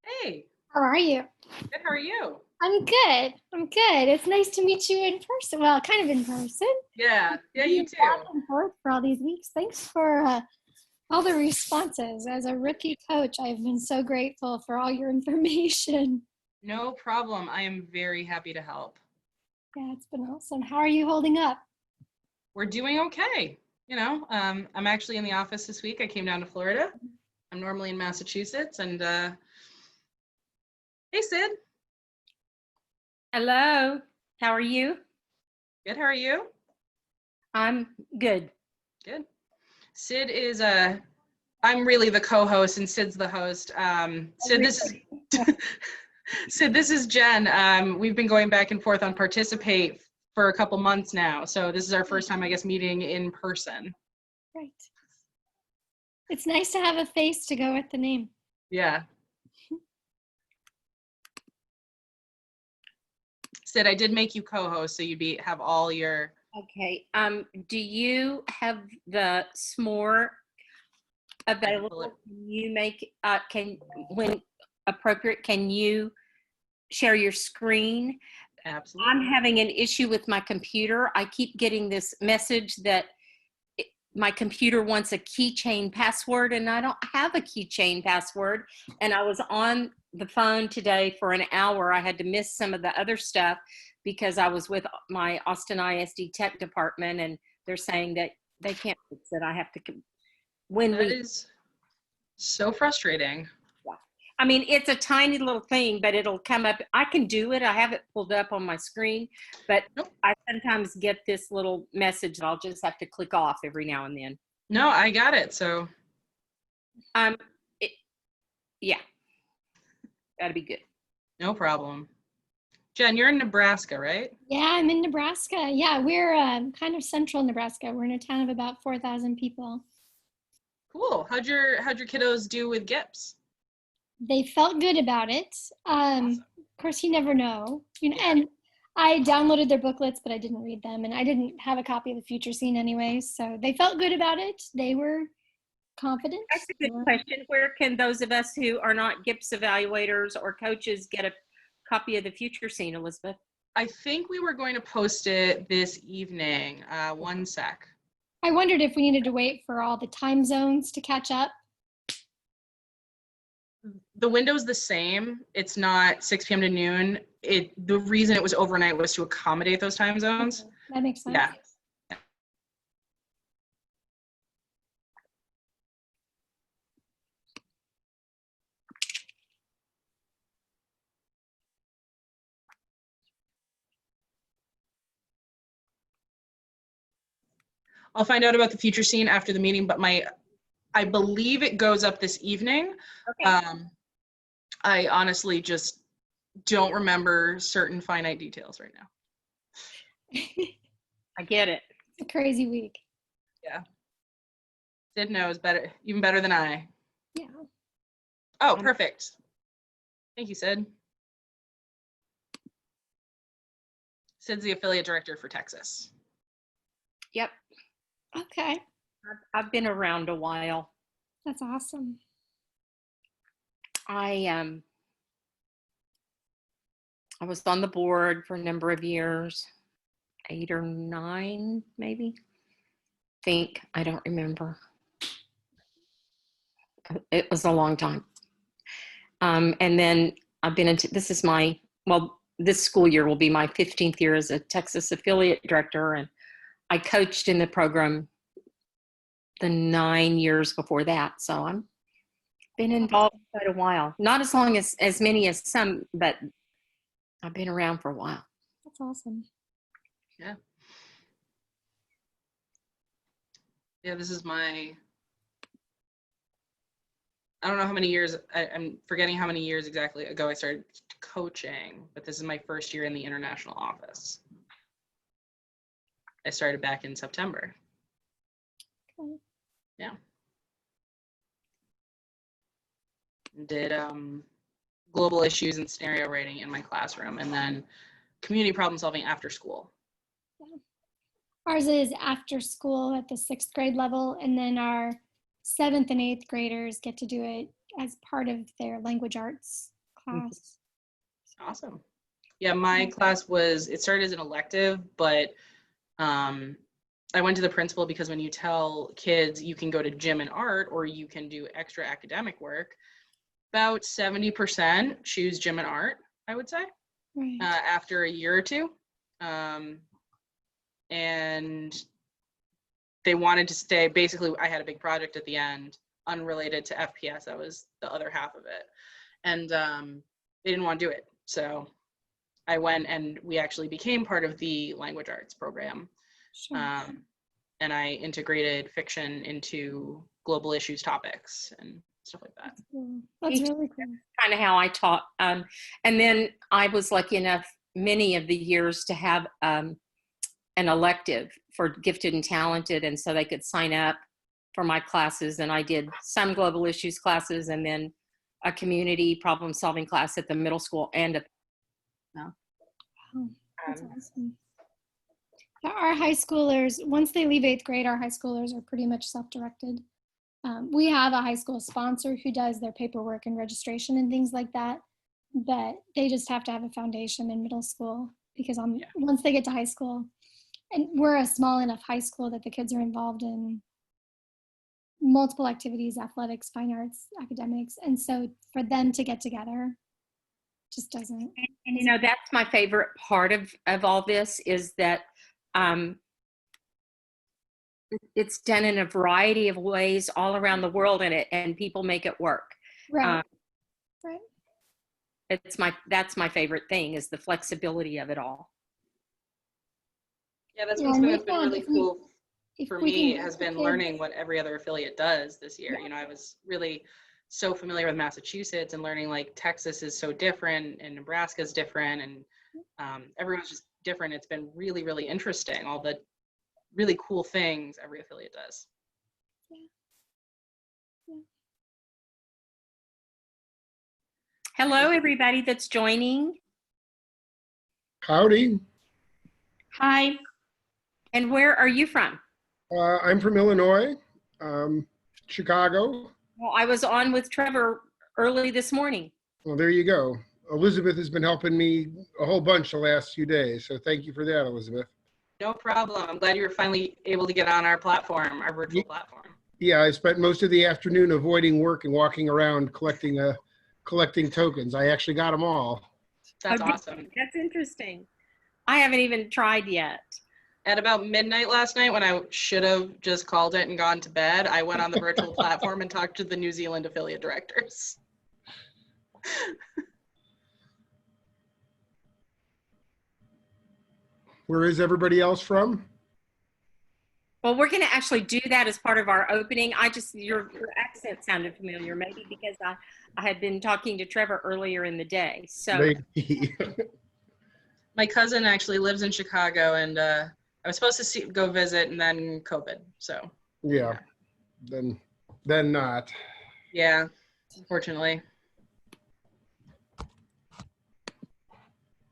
Hey, How are you? good. How are you? I'm good. I'm good. It's nice to meet you in person. Well, kind of in person. Yeah, you Being back too. and forth for all these weeks. Thanks for all the responses. As a rookie coach, I've been so grateful for all your information. No problem. I am very happy to help. Yeah, it's been awesome. How are you holding up? We're doing okay. I'm actually in the office this week. I came down to Florida. I'm normally in Massachusetts, and hey, Sid. Hello, how are you? Good. How are you? I'm good. Good. Sid is I'm really the co-host, and Sid's the host. Sid, this is Sid. This is Jen. We've been going back and forth on Participate for a couple months now, so this is our first time, I guess, meeting in person. Right. It's nice to have a face to go with the name. Yeah. Sid, I did make you co-host, so you'd have all your. Okay. Do you have the s'more available? Can you make when appropriate, can you share your screen? Absolutely. I'm having an issue with my computer. I keep getting this message that my computer wants a keychain password, and I don't have a keychain password. And I was on the phone today for an hour. I had to miss some of the other stuff because I was with my Austin ISD tech department, and they're saying that they can't fix it. I have to, That is so frustrating. I mean, it's a tiny little thing, but it'll come up. I can do it. I have it pulled up on my screen, but Nope. I sometimes get this little message that I'll just have to click off every now and then. No, I got it. So. Yeah, that'd be good. No problem. Jen, you're in Nebraska, right? Yeah, I'm in Nebraska. Yeah, we're kind of central Nebraska. We're in a town of about 4,000 people. Cool. How'd your kiddos do with GIPS? They felt good about it. Awesome. Of course, you never know. And I downloaded their booklets, but I didn't read them, and I didn't have a copy of the Future Scene anyways. So they felt good about it. They were confident. That's a good question. Where can those of us who are not GIPS evaluators or coaches get a copy of the Future Scene, Elizabeth? I think we were going to post it this evening. One sec. I wondered if we needed to wait for all the time zones to catch up. The window's the same. It's not 6 p.m. to noon. The reason it was overnight was to accommodate those time zones. Okay, that makes sense. Yeah. I'll find out about the Future Scene after the meeting, but I believe it goes up this evening. Okay. I honestly just don't remember certain finite details right now. I get it. It's a crazy week. Yeah. Sid knows better, even better than I. Yeah. Oh, perfect. Thank you, Sid. Sid's the affiliate director for Texas. Yep. Okay. I've been around a while. That's awesome. I was on the board for a number of years, 8 or 9, maybe. I don't remember. It was a long time. And then I've been into, this school year will be my 15th year as a Texas affiliate director. And I coached in the program the 9 years before that. So I'm been involved quite a while. Not as long as many as some, but I've been around for a while. That's awesome. Yeah. Yeah, this is I don't know how many years, I'm forgetting how many years exactly ago I started coaching, but this is my first year in the international office. I started back in September. Okay. Yeah. Did global issues and scenario writing in my classroom, and then community problem solving after school. Yeah. Ours is after school at the 6th grade level, and then our 7th and 8th graders get to do it as part of their language arts class. Awesome. Yeah, my class it started as an elective, but I went to the principal because when you tell kids you can go to gym and art or you can do extra academic work, about 70% choose gym and art, I would say, Right. after a year or two. And they wanted to stay. Basically, I had a big project at the end, unrelated to FPS. That was the other half of it. And they didn't want to do it. So I went and we actually became part of the language arts program. Sure. And I integrated fiction into global issues topics and stuff like that. That's really cool. Kind of how I taught. And then I was lucky enough many of the years to have an elective for gifted and talented. And so they could sign up for my classes. And I did some global issues classes and then a community problem solving class at the middle school and at Wow, that's awesome. Our high schoolers, once they leave 8th grade, our high schoolers are pretty much self-directed. We have a high school sponsor who does their paperwork and registration and things like that, but they just have to have a foundation in middle school because once they get to high school, and we're a small enough high school that the kids are involved in multiple activities, athletics, fine arts, academics, and so for them to get together just doesn't. And you know, that's my favorite part of all this is that it's done in a variety of ways all around the world, and people make it work. Right. Right. That's my favorite thing is the flexibility of it all. Yeah, that's what's been really cool for me has been learning what every other affiliate does this year. You know, I was really so familiar with Massachusetts and learning like Texas is so different and Nebraska is different and everyone's just different. It's been really, really interesting, all the really cool things every affiliate does. Yeah. Hello, everybody that's joining. Howdy. Hi. And where are you from? I'm from Illinois, Chicago. Well, I was on with Trevor early this morning. Well, there you go. Elizabeth has been helping me a whole bunch the last few days, so thank you for that, Elizabeth. No problem. I'm glad you were finally able to get on our platform, our virtual platform. Yeah, I spent most of the afternoon avoiding work and walking around collecting tokens. I actually got them all. That's awesome. That's interesting. I haven't even tried yet. At about midnight last night, when I should have just called it and gone to bed, I went on the virtual platform and talked to the New Zealand affiliate directors. Where is everybody else from? Well, we're going to actually do that as part of our opening. Your accent sounded familiar, maybe because I had been talking to Trevor earlier in the day. So my cousin actually lives in Chicago, and I was supposed to go visit, and then COVID. So yeah. Then not. Yeah, unfortunately.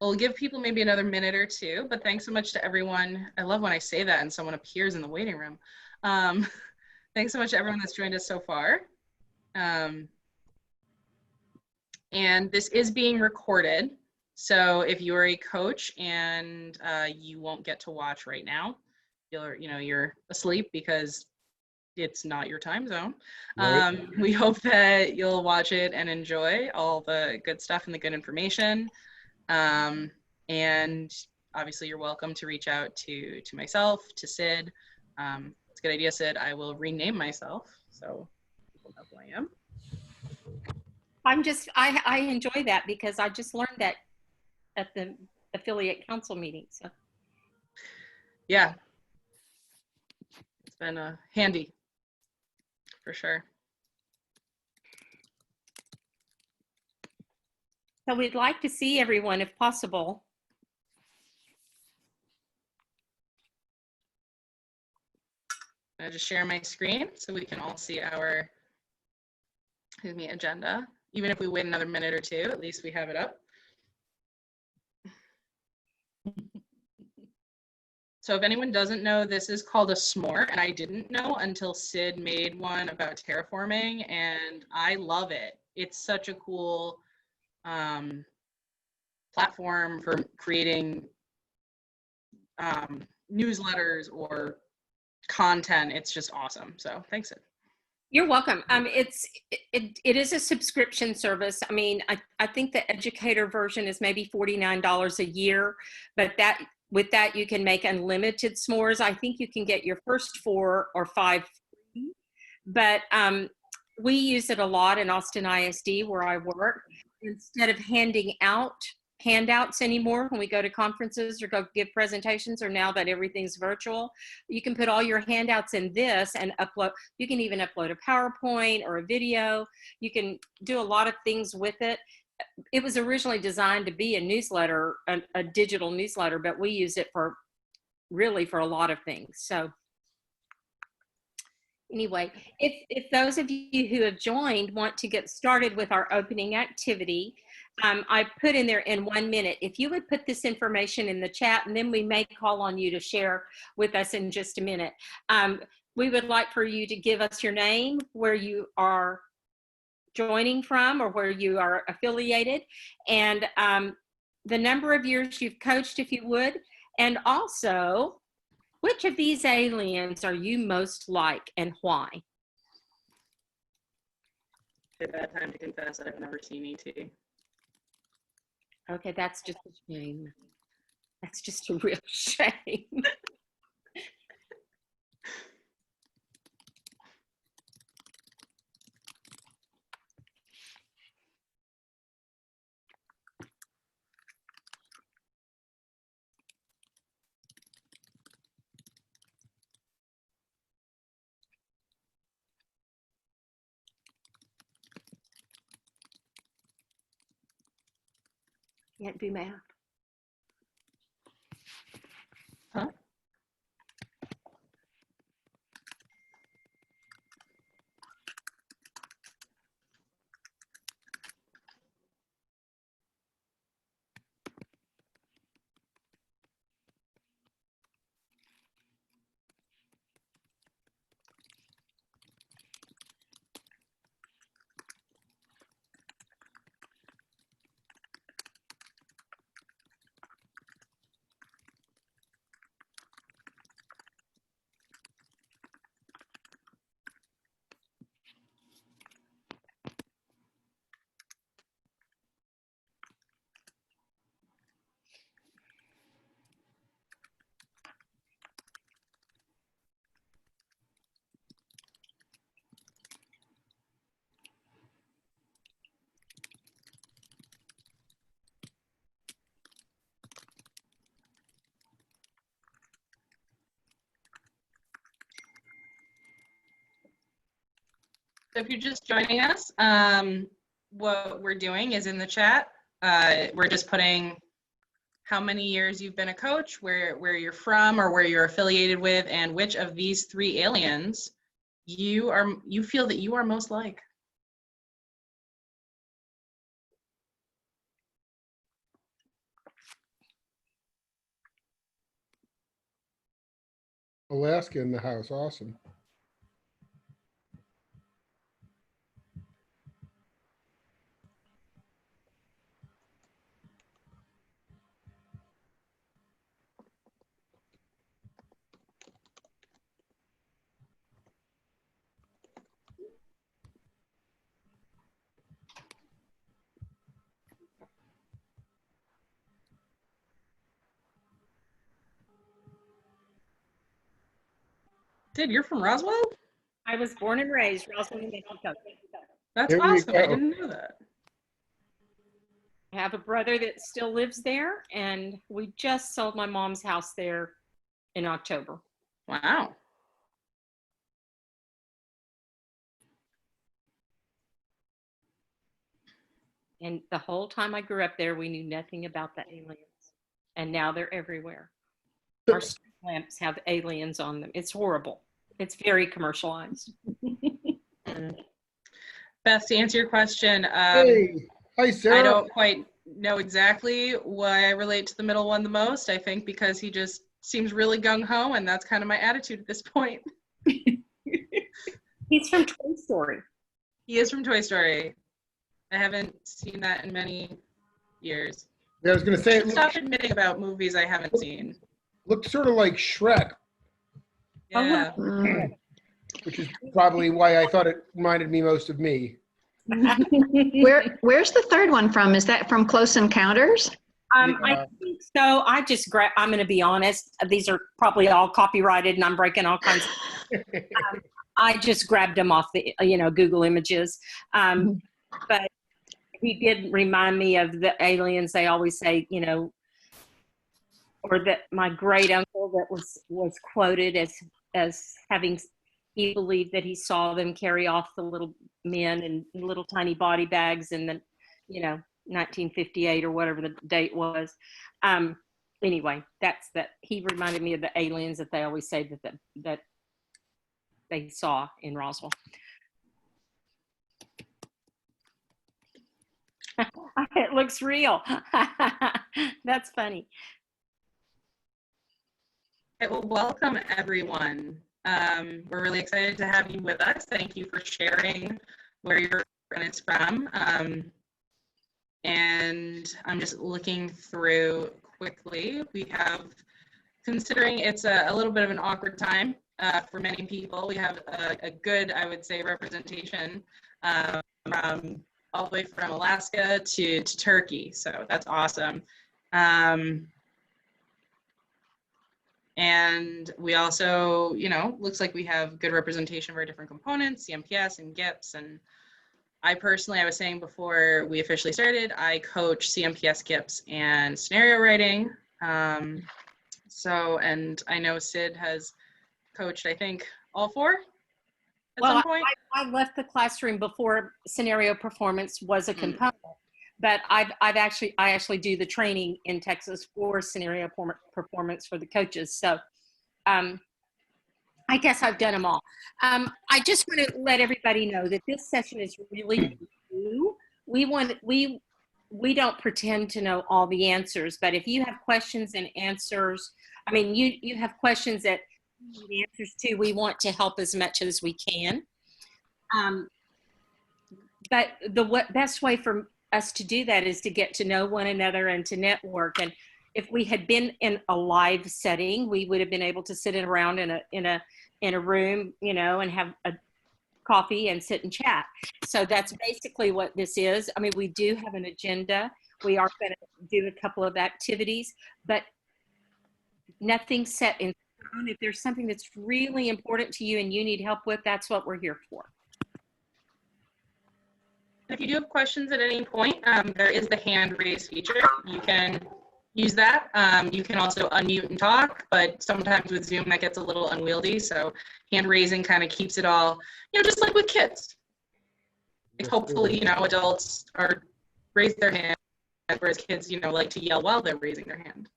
We'll give people maybe another minute or two, but thanks so much to everyone. I love when I say that and someone appears in the waiting room. Thanks so much to everyone that's joined us so far. And this is being recorded. So if you're a coach and you won't get to watch right now, you're asleep because it's not your time zone. Right. We hope that you'll watch it and enjoy all the good stuff and the good information. And obviously you're welcome to reach out to myself, to Sid. It's a good idea, Sid. I will rename myself so people know who I am. I enjoy that because I just learned that at the affiliate council meeting. So yeah, it's been handy for sure. So we'd like to see everyone if possible. I just share my screen so we can all see our agenda. Even if we wait another minute or two, at least we have it up. So if anyone doesn't know, this is called a s'more, and I didn't know until Sid made one about terraforming, and I love it. It's such a cool platform for creating newsletters or content. It's just awesome. So thanks, Sid. You're welcome. It is a subscription service. I mean, I think the educator version is maybe $49 a year, but with that you can make unlimited s'mores. I think you can get your first 4 or 5 free, but we use it a lot in Austin ISD where I work. Instead of handing out handouts anymore when we go to conferences or go give presentations, or now that everything's virtual, you can put all your handouts in this and upload. You can even upload a PowerPoint or a video. You can do a lot of things with it. It was originally designed to be a newsletter, a digital newsletter, but we use it for a lot of things. So anyway, if those of you who have joined want to get started with our opening activity, I put in there in 1 minute. If you would put this information in the chat, and then we may call on you to share with us in just a minute. We would like for you to give us your name, where you are joining from or where you are affiliated, and the number of years you've coached, if you would, and also which of these aliens are you most like and why? It's a bad time to confess I've never seen ET. Okay, that's just a shame. That's just a real shame. Can't do math. Huh? So if you're just joining us, what we're doing is in the chat. We're just putting how many years you've been a coach, where you're from or where you're affiliated with, and which of these 3 aliens you feel that you are most like. Alaska in the house. Awesome. Sid, you're from Roswell? I was born and raised Roswell, New Mexico. That's There you awesome. I go. didn't know that. I have a brother that still lives there, and we just sold my mom's house there in October. Wow. And the whole time I grew up there, we knew nothing about the aliens. And now they're everywhere. Our street lamps have aliens on them. It's horrible. It's very commercialized. Beth, to answer your question, Hey, hi, Sarah. I don't quite know exactly why I relate to the middle one the most. I think because he just seems really gung-ho, and that's kind of my attitude at this point. He's from Toy Story. He is from Toy Story. I haven't seen that in many years. Yeah, I was going to say, it Stop admitting about movies I haven't seen. looked sort of like Shrek, Yeah. which is probably why I thought it reminded me most of me. Where's the third one from? Is that from Close Encounters? I think so. I'm going to be honest. These are probably all copyrighted, and I'm breaking all kinds of. I just grabbed them off the, Google Images. But he did remind me of the aliens. They always say, or that my great uncle that was quoted as having, he believed that he saw them carry off the little men in little tiny body bags in the, 1958 or whatever the date was. Anyway, that's that. He reminded me of the aliens that they always say that they saw in Roswell. It looks real. That's funny. Well, welcome everyone. We're really excited to have you with us. Thank you for sharing where you're from. And I'm just looking through quickly. We have, considering it's a little bit of an awkward time for many people, we have a good, I would say, representation from all the way from Alaska to Turkey. So that's awesome. And we also, looks like we have good representation of our different components, CMPS and GIPS. And I personally, I was saying before we officially started, I coach CMPS, GIPS, and scenario writing. And I know Sid has coached, I think, all four at some point. I left the classroom before scenario performance was a component, but I actually do the training in Texas for scenario performance for the coaches. So I guess I've done them all. I just want to let everybody know that this session is really new. We don't pretend to know all the answers, but if you have questions and answers, you have questions that you need answers to, we want to help as much as we can. But the best way for us to do that is to get to know one another and to network. And if we had been in a live setting, we would have been able to sit around in a room, and have a coffee and sit and chat. So that's basically what this is. We do have an agenda. We are going to do a couple of activities, but nothing set in stone. If there's something that's really important to you and you need help with, that's what we're here for. If you do have questions at any point, there is the hand raise feature. You can use that. You can also unmute and talk, but sometimes with Zoom that gets a little unwieldy. So hand raising kind of keeps it all, just like with kids. Hopefully, adults raise their hand, whereas kids, like to yell while they're raising their hand.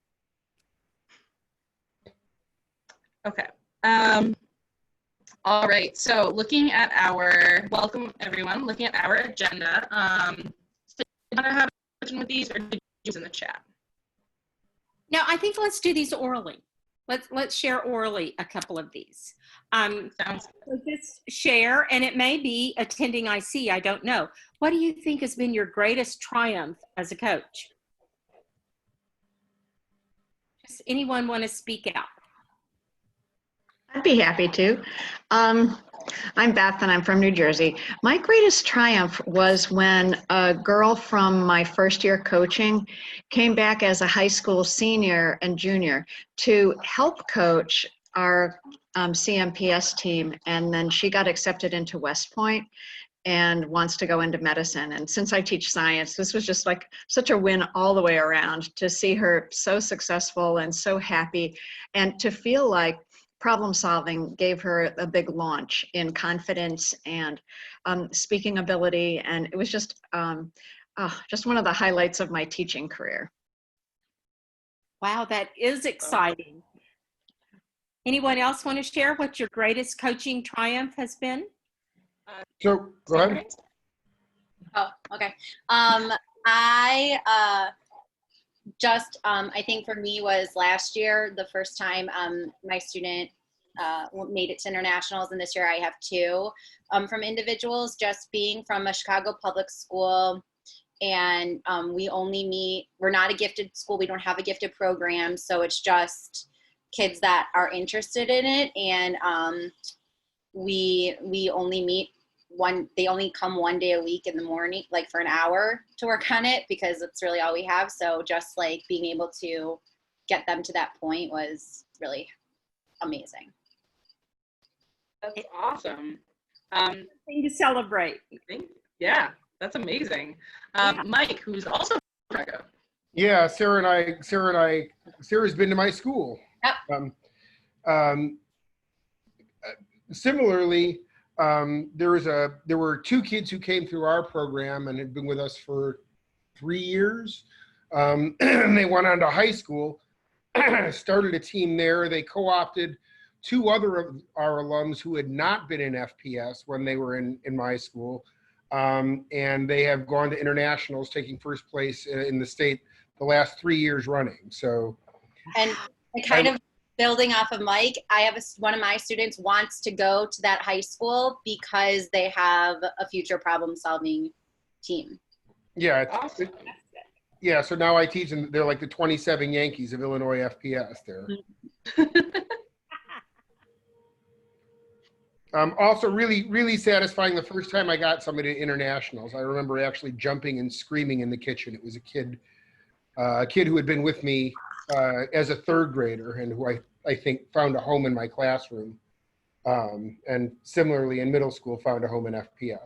Okay. All right, so welcome everyone, looking at our agenda. Do you want to have a question with these, or did you use in the chat? No, I think let's do these orally. Let's share orally a couple of these. Sounds So just share, and it may be attending IC, I don't know. What do you think has been your greatest triumph as a coach? Does anyone want to speak out? I'd be happy to. I'm Beth and I'm from New Jersey. My greatest triumph was when a girl from my first year coaching came back as a high school senior and junior to help coach our CMPS team. And then she got accepted into West Point and wants to go into medicine. And since I teach science, this was just like such a win all the way around to see her so successful and so happy, and to feel like problem solving gave her a big launch in confidence and speaking ability. And it was just one of the highlights of my teaching career. Wow, that is exciting. Anyone else want to share what your greatest coaching triumph has been? So, go ahead. Oh, okay. I just, I think for me was last year, the first time my student made it to internationals, and this year I have two from individuals. Just being from a Chicago public school, and we only meet, we're not a gifted school, we don't have a gifted program, so it's just kids that are interested in it, and we only meet they only come one day a week in the morning, like for an hour to work on it, because it's really all we have. So just like being able to get them to that point was really amazing. That's awesome. Thing to celebrate. Yeah, that's amazing. Mike, who's also from Chicago. Yeah, Sarah's been to my school. Yep. Similarly, there were two kids who came through our program and had been with us for 3 years. They went on to high school, started a team there. They co-opted two other of our alums who had not been in FPS when they were in my school. And they have gone to internationals, taking first place in the state the last 3 years running. So, and kind of building off of Mike, I have one of my students wants to go to that high school because they have a future problem-solving team. Yeah, Awesome. yeah. So now I teach them. They're like the 27 Yankees of Illinois FPS. There. Also, really satisfying the first time I got somebody to internationals. I remember actually jumping and screaming in the kitchen. It was a kid who had been with me as a third grader, and who I think found a home in my classroom, and similarly in middle school found a home in FPS.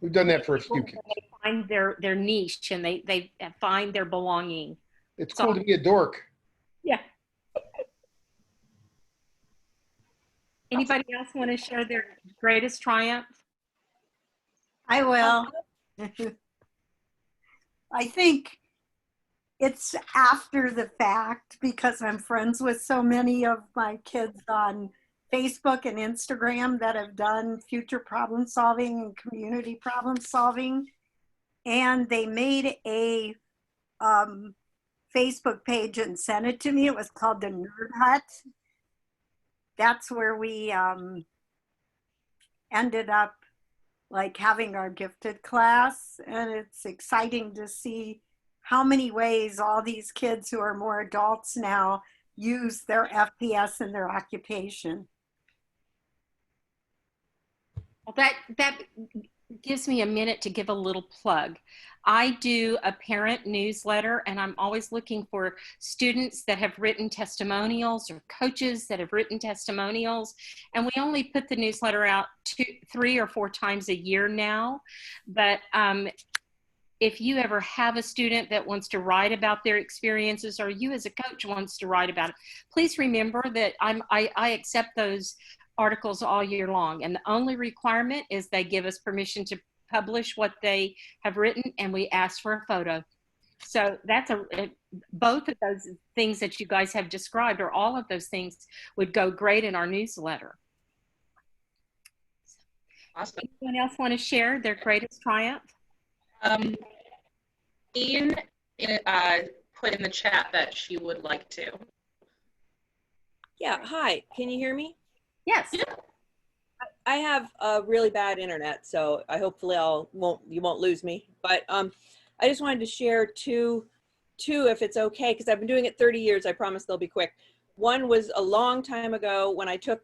We've done that for a few kids. They find their niche, and they find their belonging. It's cool to be a dork. Yeah. Anybody else want to share their greatest triumph? I will. I think it's after the fact, because I'm friends with so many of my kids on Facebook and Instagram that have done future problem solving and community problem solving. And they made a Facebook page and sent it to me. It was called the Nerd Hut. That's where we ended up like having our gifted class. And it's exciting to see how many ways all these kids who are more adults now use their FPS in their occupation. Well, that gives me a minute to give a little plug. I do a parent newsletter, and I'm always looking for students that have written testimonials or coaches that have written testimonials. And we only put the newsletter out 3 or 4 times a year now. But if you ever have a student that wants to write about their experiences, or you as a coach wants to write about it, please remember that I accept those articles all year long. And the only requirement is they give us permission to publish what they have written, and we ask for a photo. So that's both of those things that you guys have described, or all of those things, would go great in our newsletter. Awesome. Anyone else want to share their greatest triumph? Ian put in the chat that she would like to. Yeah, hi, can you hear me? Yes. Yeah. I have a really bad internet, so I hopefully you won't lose me. But I just wanted to share two if it's okay, because I've been doing it 30 years. I promise they'll be quick. One was a long time ago when I took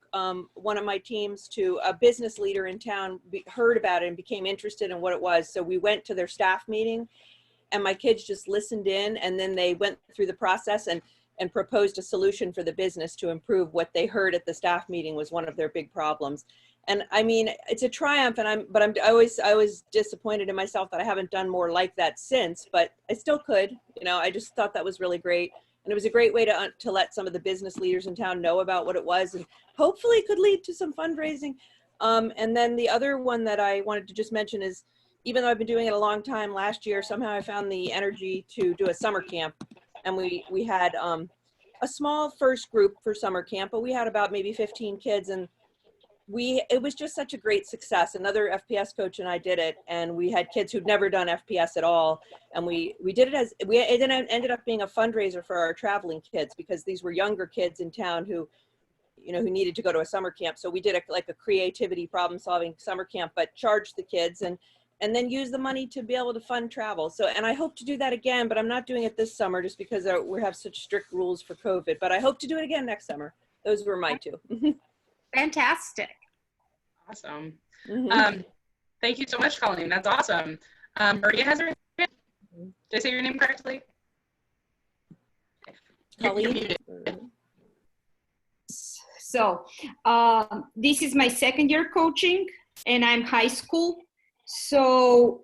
one of my teams to a business leader in town, heard about it and became interested in what it was. So we went to their staff meeting, and my kids just listened in, and then they went through the process and proposed a solution for the business to improve what they heard at the staff meeting was one of their big problems. And I mean, it's a triumph, and I was disappointed in myself that I haven't done more like that since, but I still could, you know. I just thought that was really great. And it was a great way to let some of the business leaders in town know about what it was, and hopefully could lead to some fundraising. And then the other one that I wanted to just mention is, even though I've been doing it a long time, last year somehow I found the energy to do a summer camp. And we had a small first group for summer camp, but we had about maybe 15 kids, and it was just such a great success. Another FPS coach and I did it, and we had kids who'd never done FPS at all. And we did it it ended up being a fundraiser for our traveling kids, because these were younger kids in town who needed to go to a summer camp. So we did like a creativity problem solving summer camp, but charged the kids and then use the money to be able to fund travel. So, and I hope to do that again, but I'm not doing it this summer just because we have such strict rules for COVID, but I hope to do it again next summer. Those were my two. Fantastic. Awesome. Mm-hmm. Thank you so much, Colleen. That's awesome. Maria has her hand. Did I say your name correctly? Colleen? So this is my second year coaching, and I'm high school. So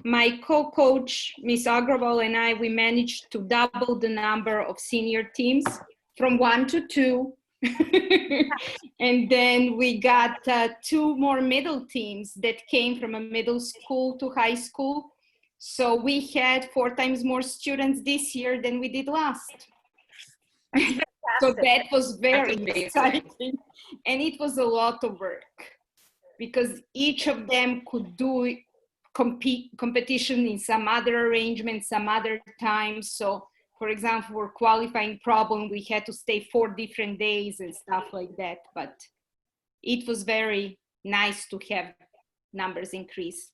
my co-coach, Ms. Agrawal, and I, we managed to double the number of senior teams from 1 to 2. And then we got 2 more middle teams that came from a middle school to high school. So we had 4 times more students this year than we did last. So that was very exciting. And it was a lot of work, because each of them could do competition in some other arrangement, some other times. So for example, for qualifying problem, we had to stay 4 different days and stuff like that. But it was very nice to have numbers increase.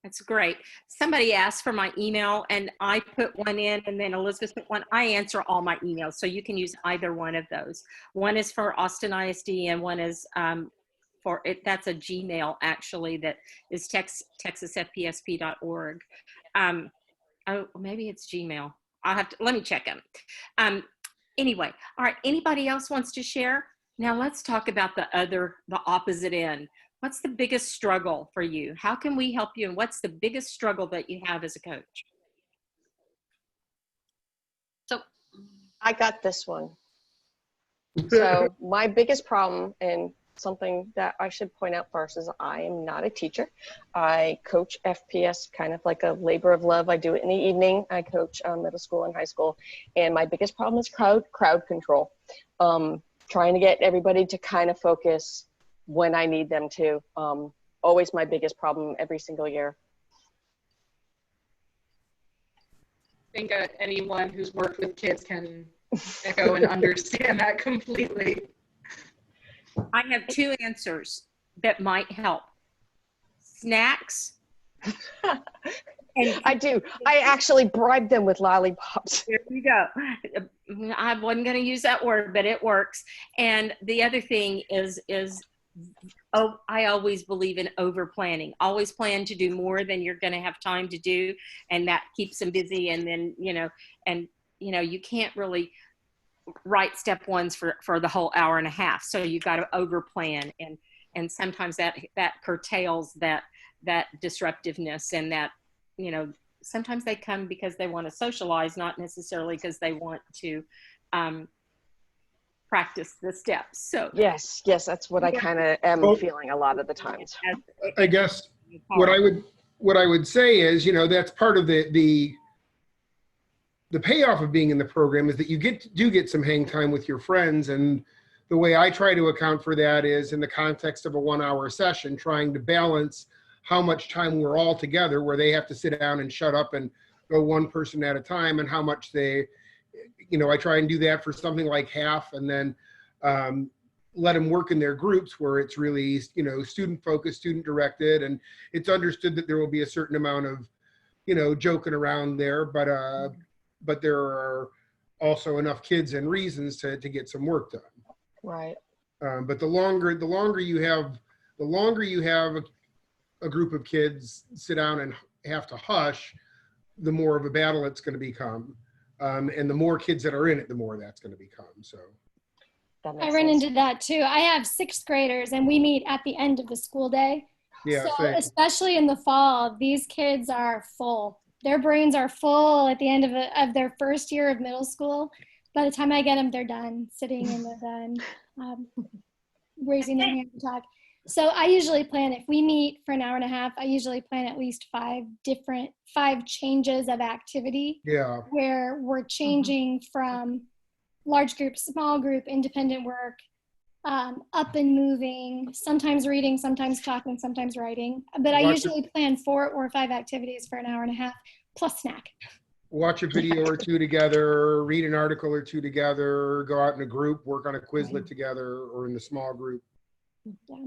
That's great. Somebody asked for my email, and I put one in, and then Elizabeth put one. I answer all my emails, so you can use either one of those. One is for Austin ISD, and one is for it. That's a Gmail, actually, that is texasfpsp.org. Oh, maybe it's Gmail. I'll have to, let me check them. Anyway, all right, anybody else wants to share? Now let's talk about the opposite end. What's the biggest struggle for you? How can we help you? And what's the biggest struggle that you have as a coach? So I got this one. So my biggest problem, and something that I should point out first, is I am not a teacher. I coach FPS kind of like a labor of love. I do it in the evening. I coach middle school and high school. And my biggest problem is crowd control. Trying to get everybody to kind of focus when I need them to. Always my biggest problem every single year. I think anyone who's worked with kids can echo and understand that completely. I have 2 answers that might help. Snacks. And I do. I actually bribe them with lollipops. There you go. I wasn't going to use that word, but it works. And the other thing is I always believe in over planning. Always plan to do more than you're going to have time to do, and that keeps them busy. And then you can't really write step ones for the whole hour and a half. So you've got to over plan, and sometimes that curtails that disruptiveness, and that sometimes they come because they want to socialize, not necessarily because they want to practice the steps. So yes, that's what I kind of am feeling a lot of the times. I guess what I would say is, that's part of the payoff of being in the program, is that you do get some hang time with your friends. And the way I try to account for that is in the context of a 1-hour session, trying to balance how much time we're all together, where they have to sit down and shut up and go one person at a time, and how much they, I try and do that for something like half, and then let them work in their groups where it's really, student focused, student directed, and it's understood that there will be a certain amount of, joking around there, but there are also enough kids and reasons to get some work done. Right. But the longer you have a group of kids sit down and have to hush, the more of a battle it's going to become. And the more kids that are in it, the more that's going to become. So I run into that too. I have 6th graders, and we meet at the end of the school day. Yeah, so especially in the fall, these kids are full. Their brains are full at the end of their first year of middle school. By the time I get them, they're done sitting and they're done raising their hand to talk. So I usually plan, if we meet for an hour and a half, I usually plan at least 5 changes of activity. Yeah. Where we're changing from large group, small group, independent work, up and moving, sometimes reading, sometimes talking, sometimes writing. But I usually plan 4 or 5 activities for an hour and a half, plus snack. Watch a video or two together, read an article or two together, go out in a group, work on a Quizlet together or in the small group. Yeah.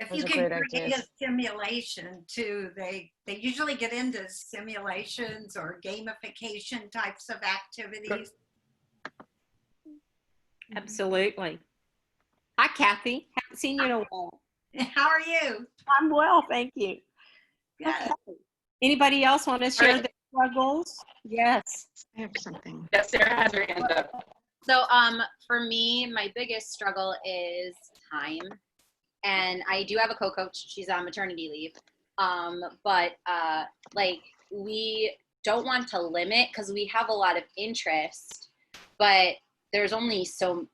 If Those you are can great create ideas. a simulation too, they usually get into simulations or gamification types of activities. Absolutely. Hi, Kathy. Haven't seen you in a while. How are you? I'm well, thank you. Good. Okay. Anybody else want to share their struggles? Yes. I have something. Yes, Sarah has her hand up. So for me, my biggest struggle is time. And I do have a co-coach. She's on maternity leave. But like we don't want to limit because we have a lot of interest, but there's only so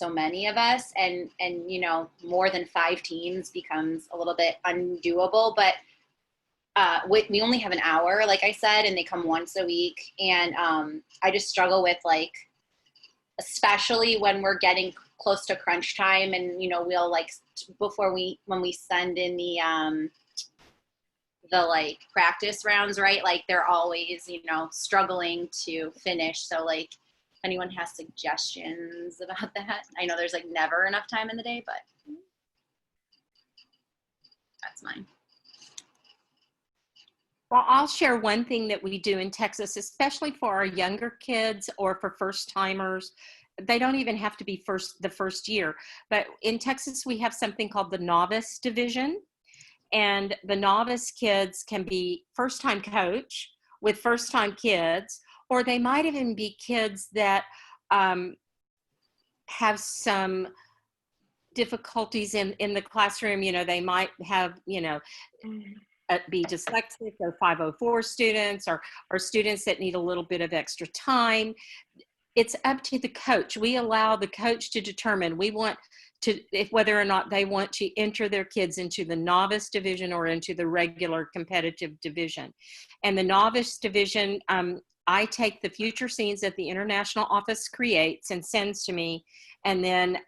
many of us, and you know, more than 5 teams becomes a little bit undoable. But we only have an hour, like I said, and they come once a week. And I just struggle with, like, especially when we're getting close to crunch time, and you know, we'll like when we send in the like practice rounds, right? Like they're always, you know, struggling to finish. So like, if anyone has suggestions about that, I know there's like never enough time in the day, but that's mine. Well, I'll share one thing that we do in Texas, especially for our younger kids or for first timers. They don't even have to be the first year, but in Texas, we have something called the Novice Division. And the novice kids can be first-time coach with first-time kids, or they might even be kids that have some difficulties in the classroom. You know, they might have, you know, be dyslexic or 504 students or students that need a little bit of extra time. It's up to the coach. We allow the coach to determine. We want to, whether or not they want to enter their kids into the novice division or into the regular competitive division. And the novice division, I take the future scenes that the international office creates and sends to me, and then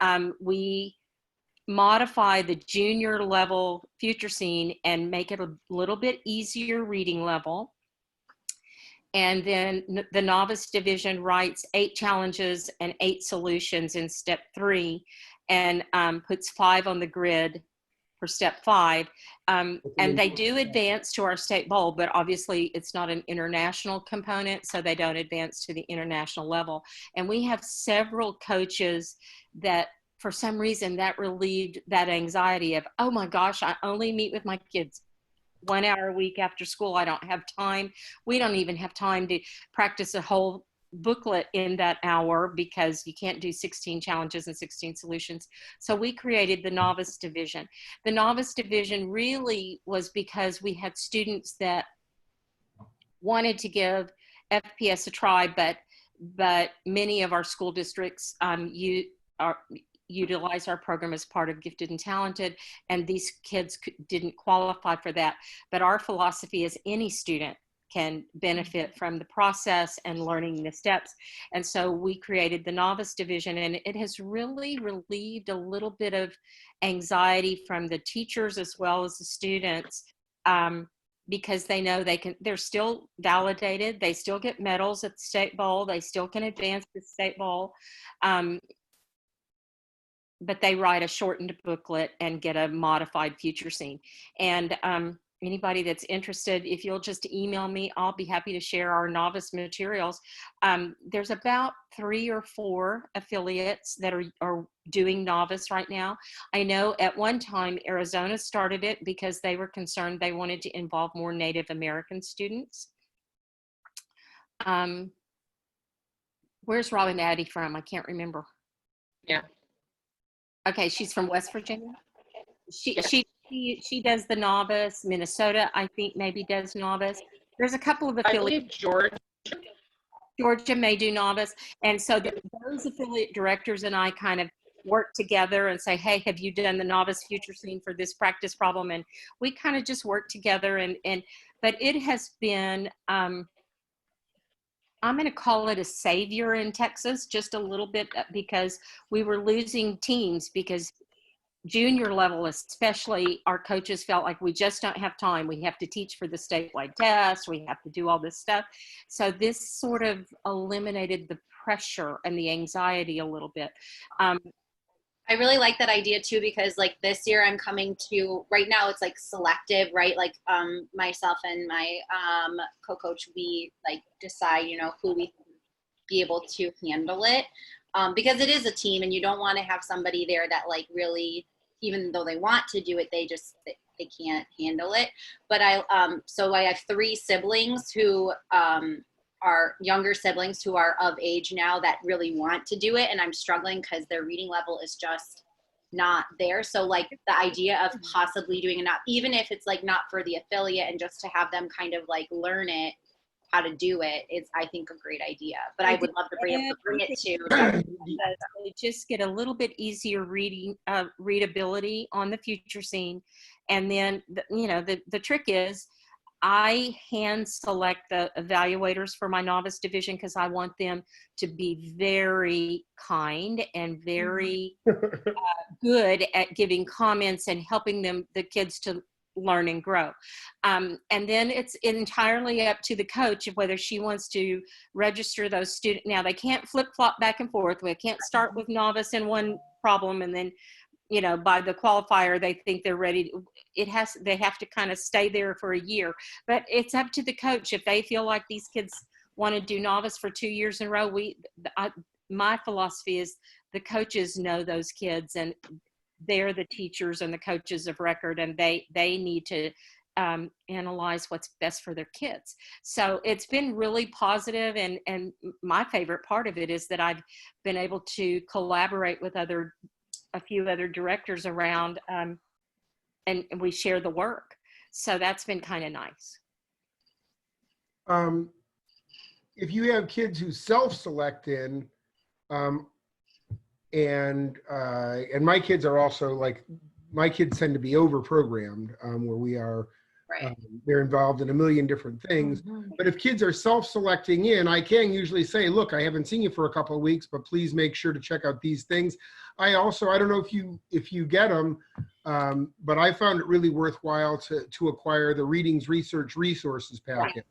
we modify the junior level future scene and make it a little bit easier reading level. And then the novice division writes 8 challenges and 8 solutions in step 3, and puts 5 on the grid for step 5. And they do advance to our state bowl, but obviously it's not an international component, so they don't advance to the international level. And we have several coaches that, for some reason, that relieved that anxiety of, oh my gosh, I only meet with my kids 1 hour a week after school. I don't have time. We don't even have time to practice a whole booklet in that hour because you can't do 16 challenges and 16 solutions. So we created the Novice Division. The Novice Division really was because we had students that wanted to give FPS a try, but many of our school districts utilize our program as part of Gifted and Talented, and these kids didn't qualify for that. But our philosophy is any student can benefit from the process and learning the steps. And so we created the Novice Division, and it has really relieved a little bit of anxiety from the teachers as well as the students, because they know they're still validated. They still get medals at the state bowl. They still can advance to the state bowl. But they write a shortened booklet and get a modified future scene. And anybody that's interested, if you'll just email me, I'll be happy to share our novice materials. There's about 3 or 4 affiliates that are doing novice right now. I know at one time Arizona started it because they were concerned they wanted to involve more Native American students. Where's Robin Addy from? I can't remember. Yeah. Okay, she's from West Virginia. She does the novice. Minnesota, I think, maybe does novice. There's a couple of affiliates. I believe Georgia may do novice. And so those affiliate directors and I kind of work together and say, hey, have you done the novice future scene for this practice problem? And we kind of just work together. But it has been, I'm going to call it a savior in Texas, just a little bit, because we were losing teams because junior level, especially, our coaches felt like we just don't have time. We have to teach for the statewide test. We have to do all this stuff. So this sort of eliminated the pressure and the anxiety a little bit. I really like that idea too, because like this year I'm coming to, right now it's like selective, right? Like myself and my co-coach, we like decide, you know, who we be able to handle it. Because it is a team and you don't want to have somebody there that like really, even though they want to do it, they they can't handle it. But so I have 3 siblings who are younger siblings who are of age now that really want to do it. And I'm struggling because their reading level is just not there. So like the idea of possibly doing it, even if it's like not for the affiliate and just to have them kind of like learn it, how to do it is, I think, a great idea. But I would love to bring it to just get a little bit easier readability on the future scene. And then, you know, the trick is I hand select the evaluators for my novice division because I want them to be very kind and very good at giving comments and helping the kids to learn and grow. And then it's entirely up to the coach of whether she wants to register those students. Now they can't flip-flop back and forth. We can't start with novice in one problem and then, you know, by the qualifier they think they're ready. They have to kind of stay there for a year. But it's up to the coach. If they feel like these kids want to do novice for 2 years in a row, my philosophy is the coaches know those kids and they're the teachers and the coaches of record, and they need to analyze what's best for their kids. So it's been really positive, and my favorite part of it is that I've been able to collaborate with a few other directors around, and we share the work. So that's been kind of nice. If you have kids who self-select in, and my kids are also like, my kids tend to be over-programmed, where we are, right. They're involved in a million different things. But if kids are self-selecting in, I can usually say, look, I haven't seen you for a couple of weeks, but please make sure to check out these things. I don't know if you get them, but I found it really worthwhile to acquire the Readings Research Resources packet.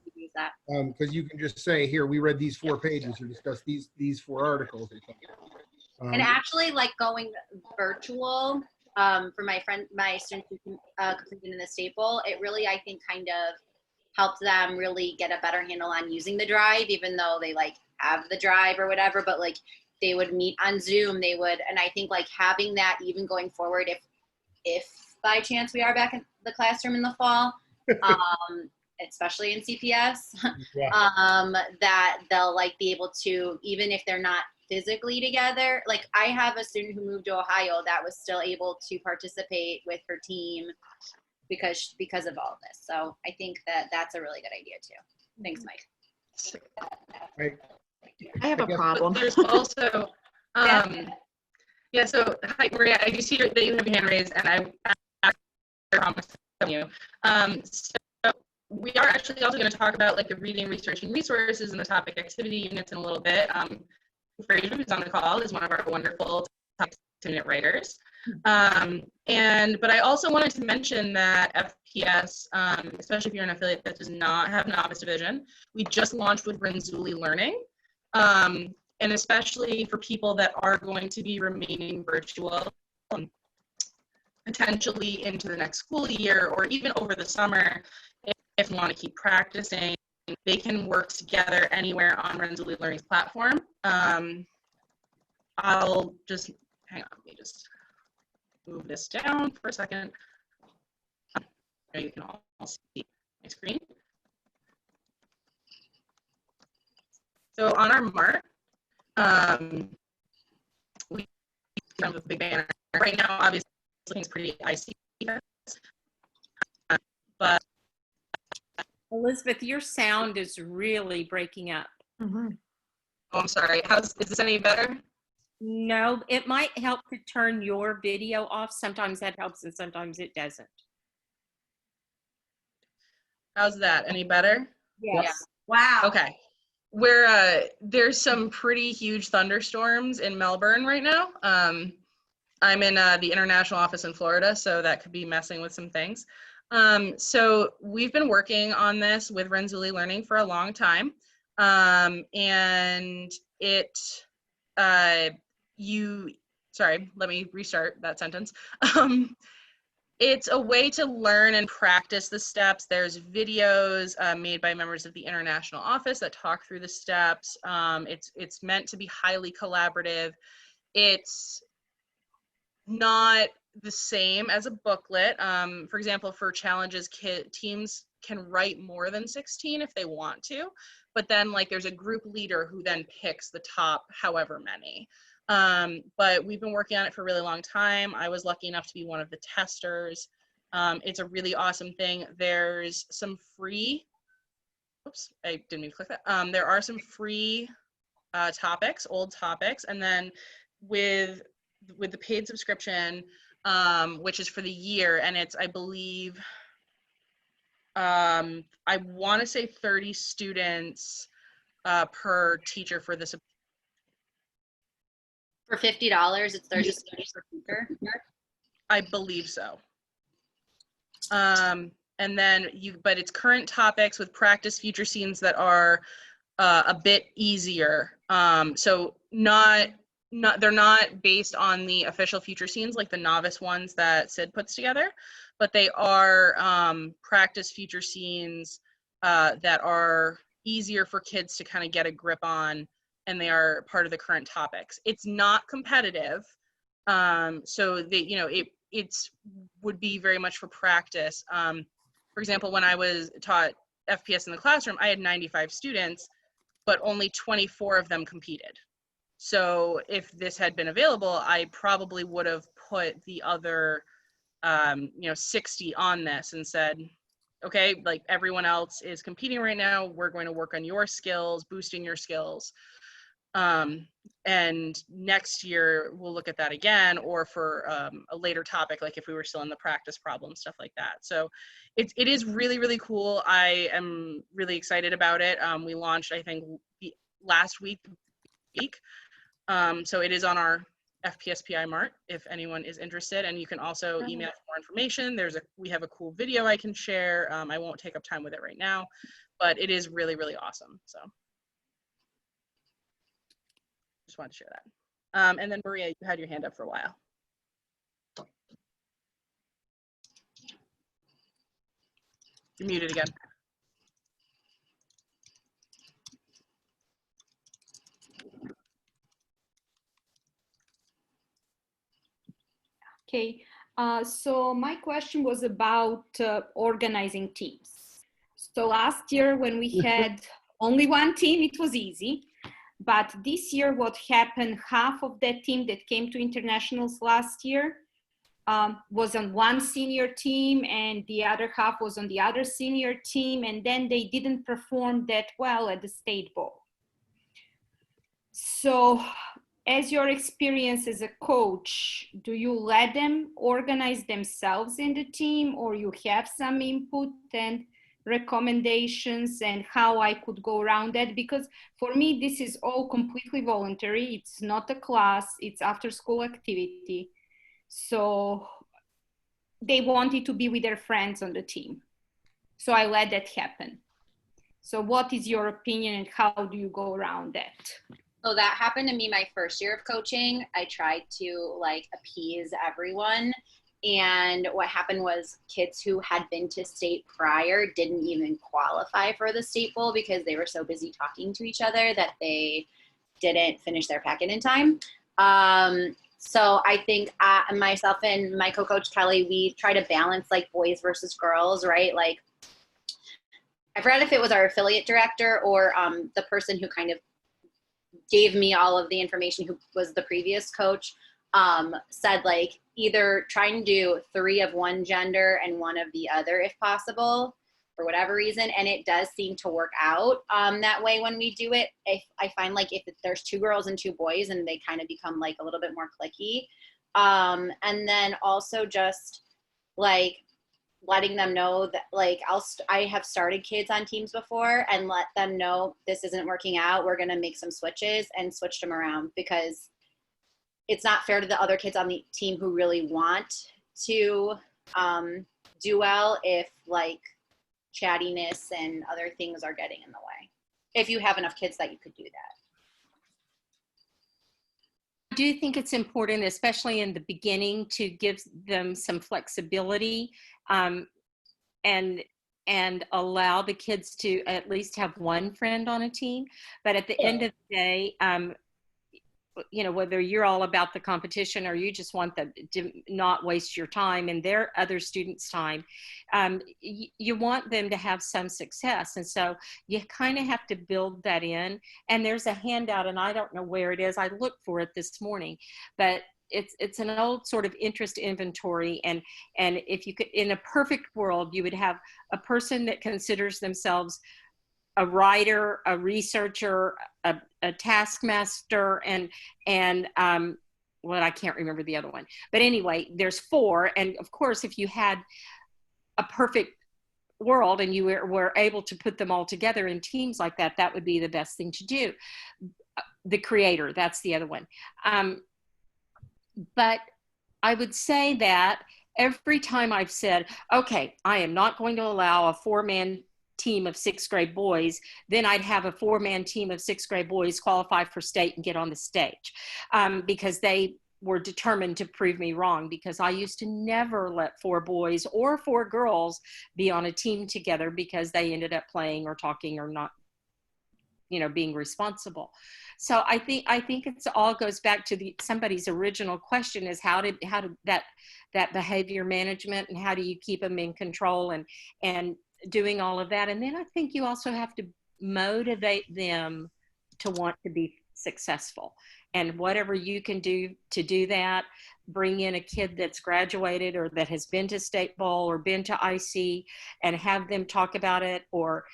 Because you can just say, here, we read these 4 pages or discuss these 4 articles. And actually, like going virtual for my students who completed in the staple, it really, I think, kind of helped them really get a better handle on using the drive, even though they like have the drive or whatever. But like they would meet on Zoom, and I think like having that even going forward, if by chance we are back in the classroom in the fall, especially in CPS, that they'll like be able to, even if they're not physically together. Like I have a student who moved to Ohio that was still able to participate with her team because of all of this. So I think that's a really good idea too. Thanks, Mike. I have a problem. There's also, so hi, Maria, I do see that you have your hand raised, and I promised you. So we are actually also going to talk about like the reading, research, and resources and the topic activity units in a little bit. Fraser, who's on the call, is one of our wonderful topic unit writers. But I also wanted to mention that FPS, especially if you're an affiliate that does not have Novice Division, we just launched with Renzulli Learning. And especially for people that are going to be remaining virtual, potentially into the next school year or even over the summer, if you want to keep practicing, they can work together anywhere on Renzulli Learning's platform. I'll just, hang on, let me just move this down for a second. You can all see my screen. So on our mark, we have a big banner. Right now, obviously, it's pretty icy. But Elizabeth, your sound is really breaking up. Oh, I'm sorry. Is this any better? No, it might help to turn your video off. Sometimes that helps and sometimes it doesn't. How's that? Any better? Yes. Yeah. Wow. Okay. there's some pretty huge thunderstorms in Melbourne right now. I'm in the international office in Florida, so that could be messing with some things. So we've been working on this with Renzulli Learning for a long time. And sorry, let me restart that sentence. It's a way to learn and practice the steps. There's videos made by members of the international office that talk through the steps. It's meant to be highly collaborative. It's not the same as a booklet. For example, for challenges, teams can write more than 16 if they want to, but then like there's a group leader who then picks the top however many. But we've been working on it for a really long time. I was lucky enough to be one of the testers. It's a really awesome thing. There's some free, oops, I didn't mean to click that. There are some free topics, old topics, and then with the paid subscription, which is for the year, and it's, I believe, I want to say 30 students per teacher for this. For $50, it's 30 students per teacher. I believe so. And then but it's current topics with practice feature scenes that are a bit easier. So they're not based on the official feature scenes like the novice ones that Sid puts together, but they are practice feature scenes that are easier for kids to kind of get a grip on, and they are part of the current topics. It's not competitive, so it's would be very much for practice. For example, when I was taught FPS in the classroom, I had 95 students, but only 24 of them competed. So if this had been available, I probably would have put the other 60 on this and said, okay, like everyone else is competing right now, we're going to work on your skills, boosting your skills. And next year we'll look at that again, or for a later topic, like if we were still in the practice problem, stuff like that. So it is really, really cool. I am really excited about it. We launched, I think, last week. So it is on our FPSPI Mart if anyone is interested, and you can also email for more information. We have a cool video I can share. I won't take up time with it right now, but it is really, really awesome. So just wanted to share that. And then Maria, you had your hand up for a while. You're muted again. Okay, so my question was about organizing teams. So last year when we had only one team, it was easy. But this year what happened, half of that team that came to internationals last year was on one senior team, and the other half was on the other senior team, and then they didn't perform that well at the state ball. So as your experience as a coach, do you let them organize themselves in the team, or you have some input and recommendations and how I could go around that? Because for me, this is all completely voluntary. It's not a class, it's after school activity. So they wanted to be with their friends on the team. So I let that happen. So what is your opinion and how do you go around that? So that happened to me my first year of coaching. I tried to like appease everyone. And what happened was kids who had been to state prior didn't even qualify for the state bowl because they were so busy talking to each other that they didn't finish their packet in time. So I think myself and my co-coach Kelly, we try to balance like boys versus girls, right? Like I forgot if it was our affiliate director or the person who kind of gave me all of the information, who was the previous coach, said like either try and do 3 of one gender and 1 of the other if possible, for whatever reason. And it does seem to work out that way when we do it. If I find like if there's 2 girls and 2 boys and they kind of become like a little bit more cliquey. And then also just like letting them know that, like, I have started kids on teams before and let them know this isn't working out. We're going to make some switches and switch them around, because it's not fair to the other kids on the team who really want to do well if, like, chattiness and other things are getting in the way, if you have enough kids that you could do that. I do think it's important, especially in the beginning, to give them some flexibility and allow the kids to at least have one friend on a team. But at the end of the day, you know, whether you're all about the competition or you just want them to not waste your time and their other students' time, you want them to have some success. And so you kind of have to build that in. And there's a handout, and I don't know where it is. I looked for it this morning, but it's an old sort of interest inventory. And if you could, in a perfect world, you would have a person that considers themselves a writer, a researcher, a taskmaster, and well, I can't remember the other one. But anyway, there's 4. And of course, if you had a perfect world and you were able to put them all together in teams like that, that would be the best thing to do. The creator, that's the other one. But I would say that every time I've said, okay, I am not going to allow a 4-man team of 6th grade boys, then I'd have a 4-man team of 6th grade boys qualify for state and get on the stage, because they were determined to prove me wrong, because I used to never let 4 boys or 4 girls be on a team together, because they ended up playing or talking or not, you know, being responsible. So I think it's all goes back to somebody's original question, is how did that behavior management, and how do you keep them in control and doing all of that. And then I think you also have to motivate them to want to be successful, and whatever you can do to do that. Bring in a kid that's graduated or that has been to State Bowl or been to IC and have them talk about it, or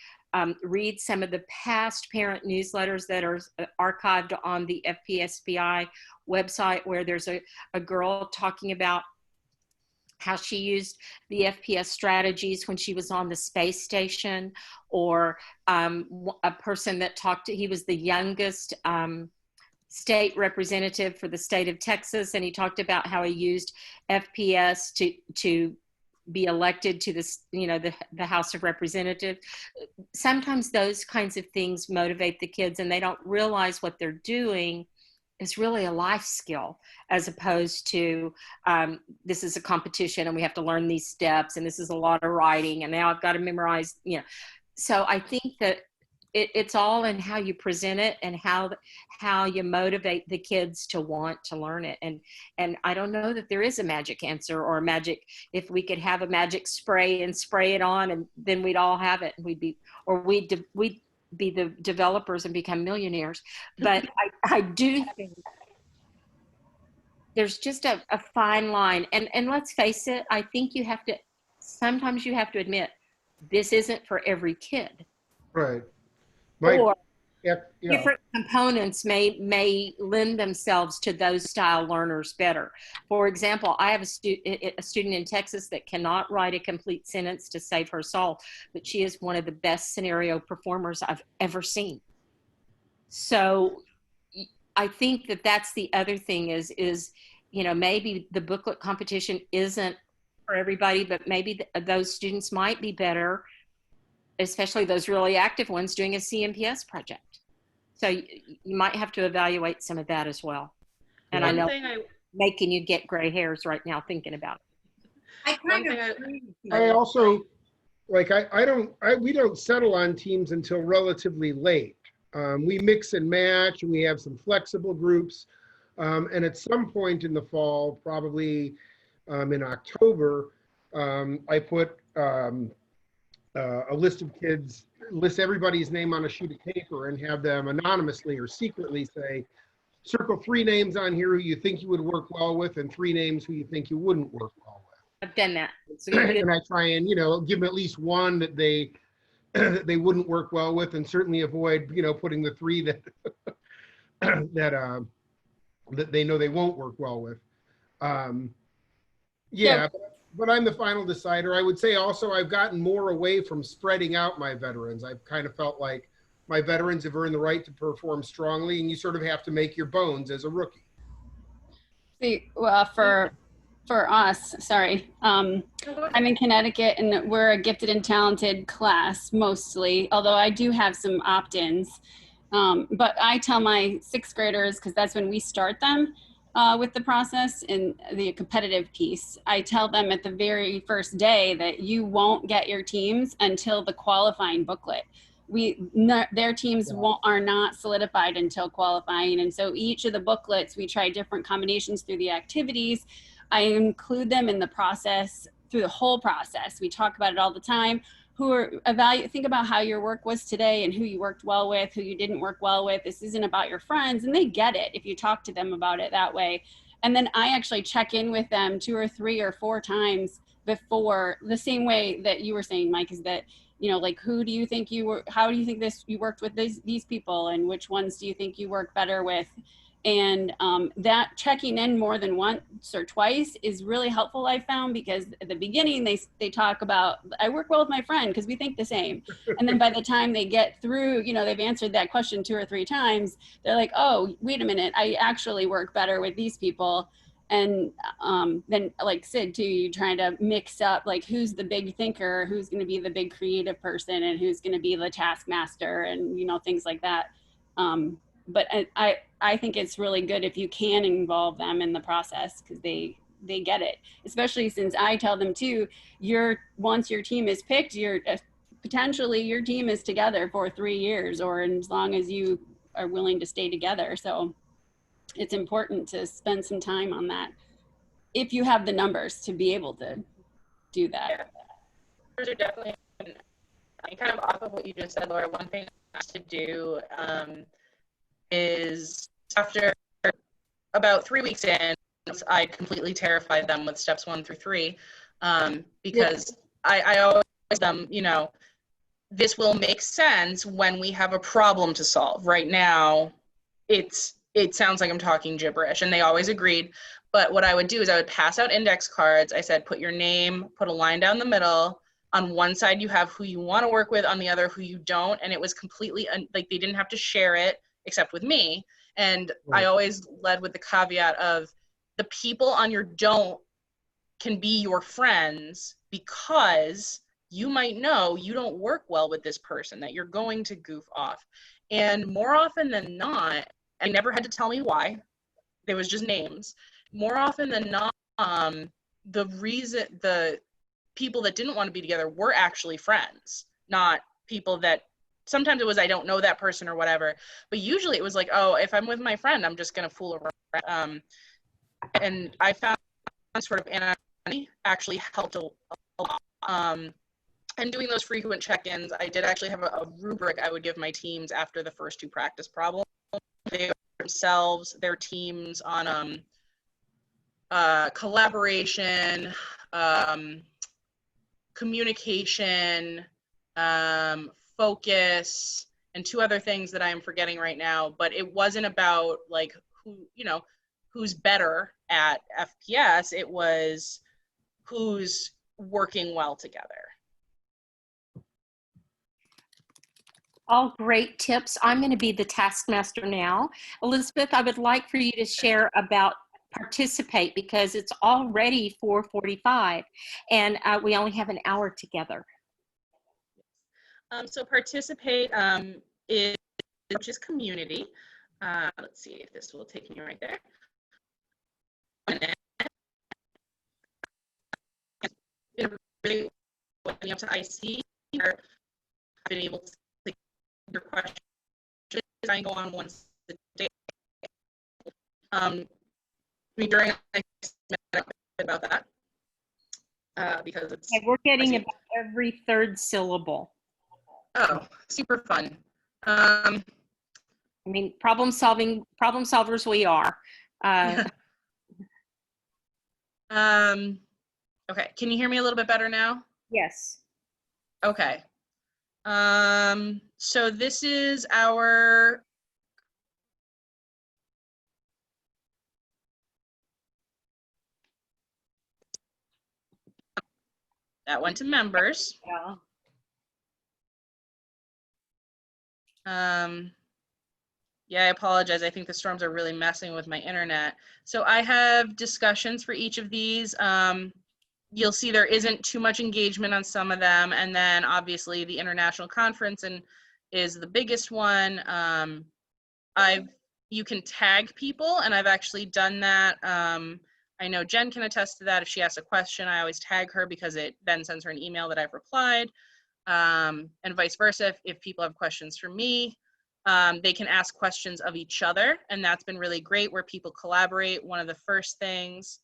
read some of the past parent newsletters that are archived on the FPSBI website, where there's a girl talking about how she used the FPS strategies when she was on the space station, or a person that he was the youngest state representative for the state of Texas, and he talked about how he used FPS to be elected to this, you know, the House of Representatives. Sometimes those kinds of things motivate the kids, and they don't realize what they're doing is really a life skill, as opposed to this is a competition and we have to learn these steps, and this is a lot of writing and now I've got to memorize, you know. So I think that it's all in how you present it and how you motivate the kids to want to learn it. And I don't know that there is a magic answer or a magic, if we could have a magic spray and spray it on, and then we'd all have it, and we'd be the developers and become millionaires. But I do think there's just a fine line. And let's face it, I think sometimes you have to admit, this isn't for every kid. Right. Or yeah. different components may lend themselves to those style learners better. For example, I have a student in Texas that cannot write a complete sentence to save her soul, but she is one of the best scenario performers I've ever seen. So I think that that's the other thing is, you know, maybe the booklet competition isn't for everybody, but maybe those students might be better, especially those really active ones, doing a CMPS project. So you might have to evaluate some of that as well. And I know making you get gray hairs right now thinking about it. I also, like, we don't settle on teams until relatively late. We mix and match, and we have some flexible groups. And at some point in the fall, probably in October, I put a list of kids, list everybody's name on a sheet of paper and have them anonymously or secretly say, circle 3 names on here who you think you would work well with, and 3 names who you think you wouldn't work well with. I've done that. And I try and, you know, give them at least one that they wouldn't work well with, and certainly avoid, you know, putting the 3 that that they know they won't work well with. Yeah. but I'm the final decider. I would say also I've gotten more away from spreading out my veterans. I've kind of felt like my veterans have earned the right to perform strongly, and you sort of have to make your bones as a rookie. See, well, for us, sorry, I'm in Connecticut and we're a gifted and talented class mostly, although I do have some opt-ins. But I tell my sixth graders, because that's when we start them with the process and the competitive piece, I tell them at the very first day that you won't get your teams until the qualifying booklet. Their teams are not solidified until qualifying. And so each of the booklets, we try different combinations through the activities. I include them in the process through the whole process. We talk about it all the time. Think about how your work was today and who you worked well with, who you didn't work well with. This isn't about your friends, and they get it if you talk to them about it that way. And then I actually check in with them 2 or 3 or 4 times before, the same way that you were saying, Mike, is that, you know, like, how do you think you worked with these people, and which ones do you think you work better with? And that checking in more than once or twice is really helpful, I found, because at the beginning they talk about, I work well with my friend because we think the same. And then by the time they get through, you know, they've answered that question 2 or 3 times, they're like, oh, wait a minute, I actually work better with these people. And then, like Sid too, you're trying to mix up, like, who's the big thinker, who's going to be the big creative person, and who's going to be the taskmaster, and, you know, things like that. But I think it's really good if you can involve them in the process, because they get it, especially since I tell them too, once your team is picked, potentially your team is together for 3 years, or as long as you are willing to stay together. So it's important to spend some time on that if you have the numbers to be able to do that. Numbers are definitely, kind of off of what you just said, Laura. One thing I have to do is, after about 3 weeks in, I completely terrified them with steps 1 through 3, because I always tell them, you know, this will make sense when we have a problem to solve. Right now, it sounds like I'm talking gibberish, and they always agreed. But what I would do is I would pass out index cards. I said, put your name, put a line down the middle. On one side, you have who you want to work with, on the other, who you don't. And it was completely, like, they didn't have to share it except with me. And I always led with the caveat of, the people on your don't can be your friends, because you might know you don't work well with this person, that you're going to goof off. And more often than not, and never had to tell me why, there was just names. More often than not, the people that didn't want to be together were actually friends, not people that, sometimes it was, I don't know that person or whatever, but usually it was like, oh, if I'm with my friend, I'm just going to fool around. And I found sort of anonymity actually helped a lot. And doing those frequent check-ins, I did actually have a rubric I would give my teams after the first 2 practice problems. They themselves, their teams, on collaboration, communication, focus, and 2 other things that I am forgetting right now. But it wasn't about, like, who's better at FPS. It was who's working well together. All great tips. I'm going to be the taskmaster now. Elizabeth, I would like for you to share about Participate, because it's already 4:45 and we only have an hour together. So Participate which is community. Let's see if this will take me right there. Really up to IC, I've been able to take your questions. I go on once a day. During about that, because it's, we're getting about every 3rd syllable. Oh, super fun. I mean, problem solvers we are. Okay, can you hear me a little bit better now? Yes. Okay. So this is our That went to members. Yeah, I apologize. I think the storms are really messing with my internet. So I have discussions for each of these. You'll see there isn't too much engagement on some of them. And then obviously the international conference is the biggest one. You can tag people, and I've actually done that. I know Jen can attest to that. If she asks a question, I always tag her because it then sends her an email that I've replied. And vice versa, if people have questions for me, they can ask questions of each other, and that's been really great where people collaborate. One of the first things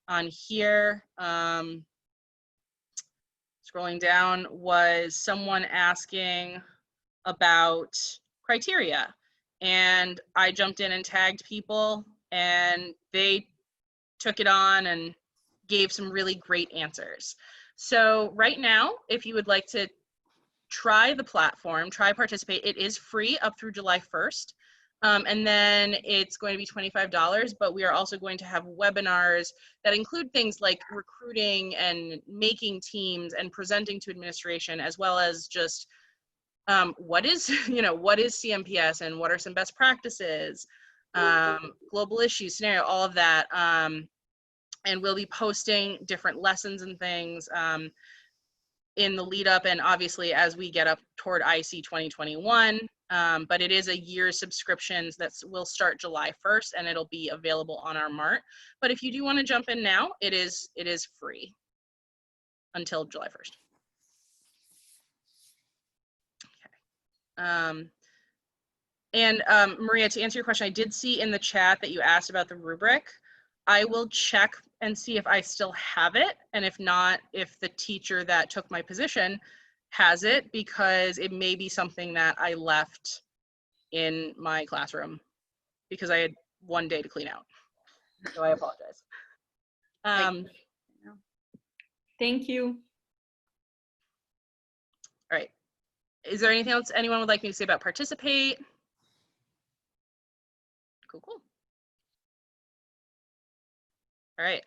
on here, scrolling down, was someone asking about criteria, and I jumped in and tagged people, and they took it on and gave some really great answers. So right now, if you would like to try the platform, try participate, it is free up through July 1st. And then it's going to be $25, but we are also going to have webinars that include things like recruiting and making teams and presenting to administration, as well as just what is CMPS and what are some best practices, global issues, scenario, all of that. And we'll be posting different lessons and things in the lead up, and obviously as we get up toward IC 2021, but it is a year's subscriptions that will start July 1st, and it'll be available on our Mart. But if you do want to jump in now, it is free until July 1st. Okay. And Maria, to answer your question, I did see in the chat that you asked about the rubric. I will check and see if I still have it, and if not, if the teacher that took my position has it, because it may be something that I left in my classroom because I had one day to clean out. So I apologize. Thank you. All right. Is there anything else anyone would like me to say about participate? Cool. All right,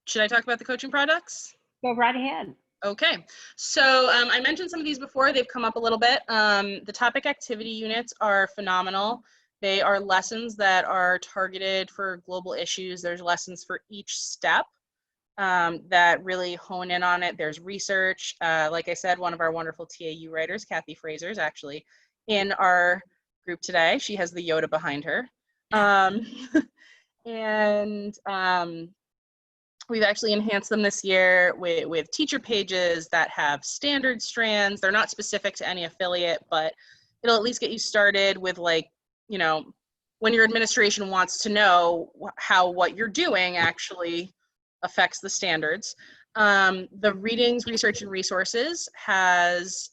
should I talk about the coaching products? Go right ahead. Okay, so I mentioned some of these before, they've come up a little bit. The topic activity units are phenomenal. They are lessons that are targeted for global issues. There's lessons for each step that really hone in on it. There's research. Like I said, one of our wonderful TAU writers, Kathy Fraser, is actually in our group today. She has the Yoda behind her. And we've actually enhanced them this year with teacher pages that have standard strands. They're not specific to any affiliate, but it'll at least get you started with, like, you know, when your administration wants to know how what you're doing actually affects the standards. The readings, research, and resources has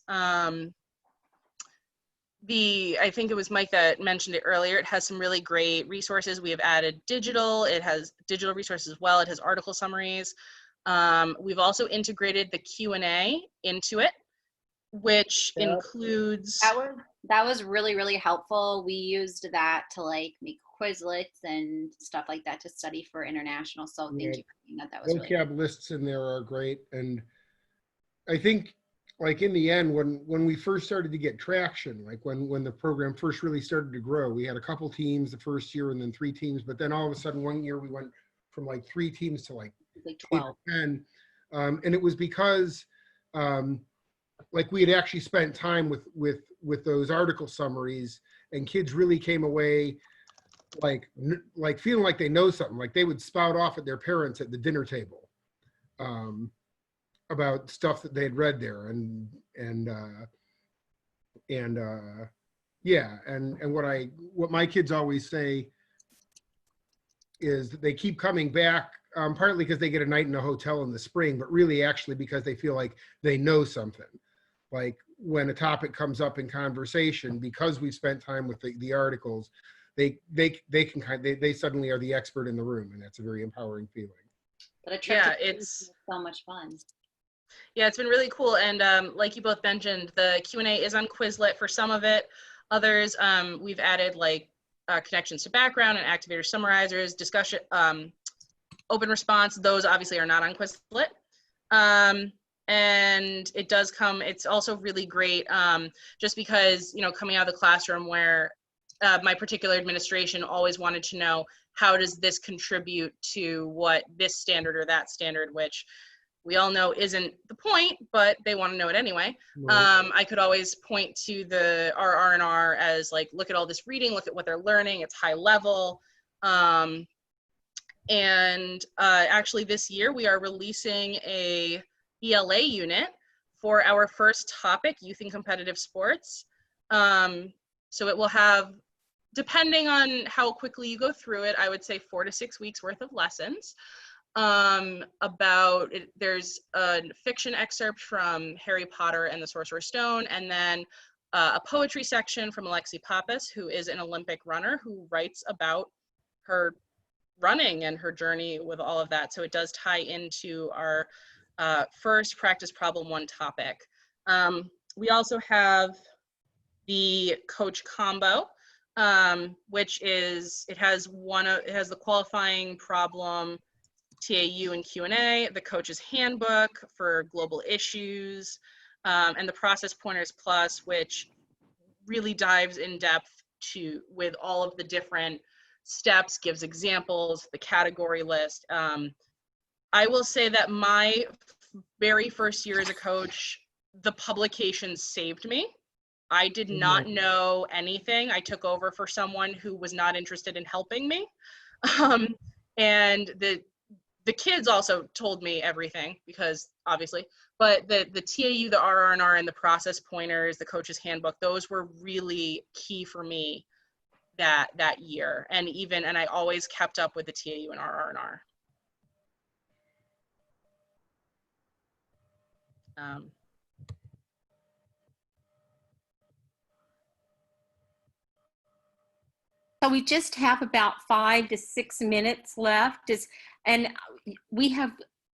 I think it was Mike that mentioned it earlier, it has some really great resources. We have added digital, it has digital resources as well, it has article summaries. We've also integrated the Q&A into it, which includes... That was really, really helpful. We used that to like make Quizlets and stuff like that to study for international. So thank you for doing that. That was vocab really lists in there are great. And I think, like, in the end, when we first started to get traction, like when the program first really started to grow, we had a couple teams the first year and then 3 teams, but then all of a sudden one year we went from like 3 teams to like 12 or 10. And it was because like we had actually spent time with those article summaries, and kids really came away like feeling like they know something. Like they would spout off at their parents at the dinner table about stuff that they had read there, and what my kids always say is that they keep coming back, partly because they get a night in a hotel in the spring, but really actually because they feel like they know something. Like when a topic comes up in conversation, because we've spent time with the articles, they suddenly are the expert in the room, and that's a very empowering feeling. But a trip to it's so much fun. Yeah, it's been really cool. And like you both mentioned, the Q&A is on Quizlet for some of it. Others, we've added like connections to background and activator summarizers, discussion, open response. Those obviously are not on Quizlet. And it does come, it's also really great just because, you know, coming out of the classroom where my particular administration always wanted to know, how does this contribute to what this standard or that standard, which we all know isn't the point, but they want to know it anyway. Right. I could always point to the R&R as like, look at all this reading, look at what they're learning, it's high level. Actually this year we are releasing a ELA unit for our first topic, youth and competitive sports. So it will have, depending on how quickly you go through it, I would say 4 to 6 weeks worth of lessons. There's a fiction excerpt from Harry Potter and the Sorcerer's Stone, and then a poetry section from Alexi Pappas, who is an Olympic runner who writes about her running and her journey with all of that. So it does tie into our first practice problem 1 topic. We also have the coach combo, which is, it has the qualifying problem, TAU and Q&A, the coach's handbook for global issues, and the process pointers plus, which really dives in depth with all of the different steps, gives examples, the category list. I will say that my very first year as a coach, the publications saved me. I did not know anything. I took over for someone who was not interested in helping me. And the kids also told me everything, because obviously, but the TAU, the RR&R, and the process pointers, the coach's handbook, those were really key for me that year. And I always kept up with the TAU and RR&R. So we just have about 5 to 6 minutes left, and we have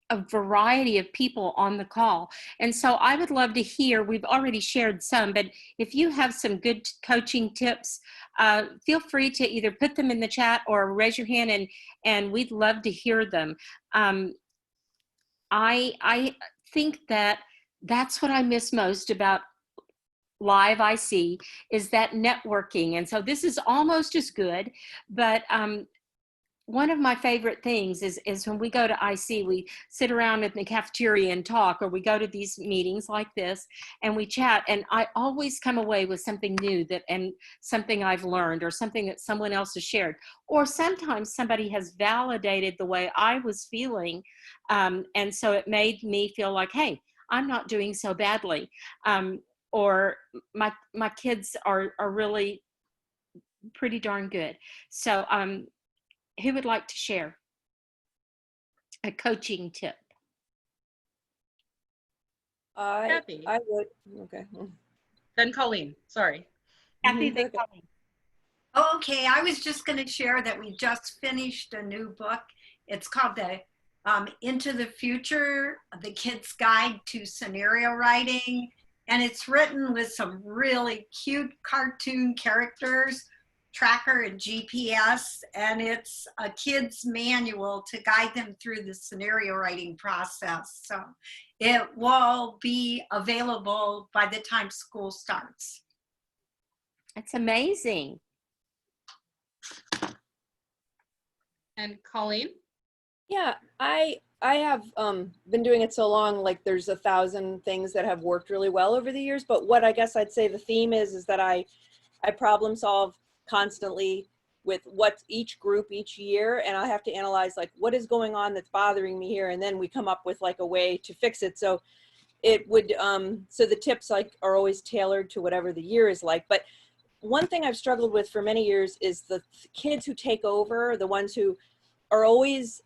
a variety of people on the call. And so I would love to hear, we've already shared some, but if you have some good coaching tips, feel free to either put them in the chat or raise your hand, and we'd love to hear them. I think that's what I miss most about live IC, is that networking. And so this is almost as good, but one of my favorite things is when we go to IC, we sit around in the cafeteria and talk, or we go to these meetings like this and we chat, and I always come away with something new and something I've learned, or something that someone else has shared, or sometimes somebody has validated the way I was feeling, and so it made me feel like, hey, I'm not doing so badly, or my kids are really pretty darn good. So who would like to share a coaching tip? Kathy. I would. Okay. Then Colleen. Sorry. Kathy, then Okay. Colleen. Okay, I was just going to share that we just finished a new book. It's called the Into the Future, The Kid's Guide to Scenario Writing. And it's written with some really cute cartoon characters, tracker and GPS, and it's a kid's manual to guide them through the scenario writing process. So it will be available by the time school starts. That's amazing. And Colleen? Yeah, I have been doing it so long, like there's 1,000 things that have worked really well over the years, but what I guess I'd say the theme is that I problem solve constantly with what's each group each year, and I have to analyze like what is going on that's bothering me here, and then we come up with like a way to fix it. So it would so the tips like are always tailored to whatever the year is like. But one thing I've struggled with for many years is the kids who take over, the ones who are always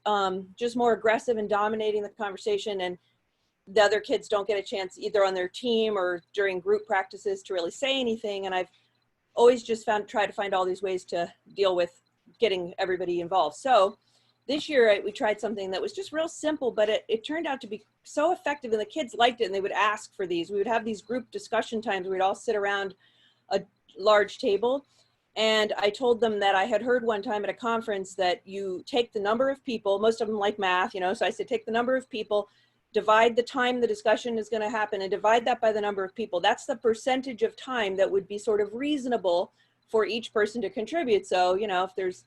just more aggressive and dominating the conversation, and the other kids don't get a chance either on their team or during group practices to really say anything. And I've always just tried to find all these ways to deal with getting everybody involved. So this year we tried something that was just real simple, but it turned out to be so effective, and the kids liked it, and they would ask for these. We would have these group discussion times where we'd all sit around a large table. And I told them that I had heard one time at a conference that you take the number of people, most of them like math, you know, so I said, take the number of people divide the time the discussion is going to happen and divide that by the number of people. That's the percentage of time that would be sort of reasonable for each person to contribute. So, you know, if there's,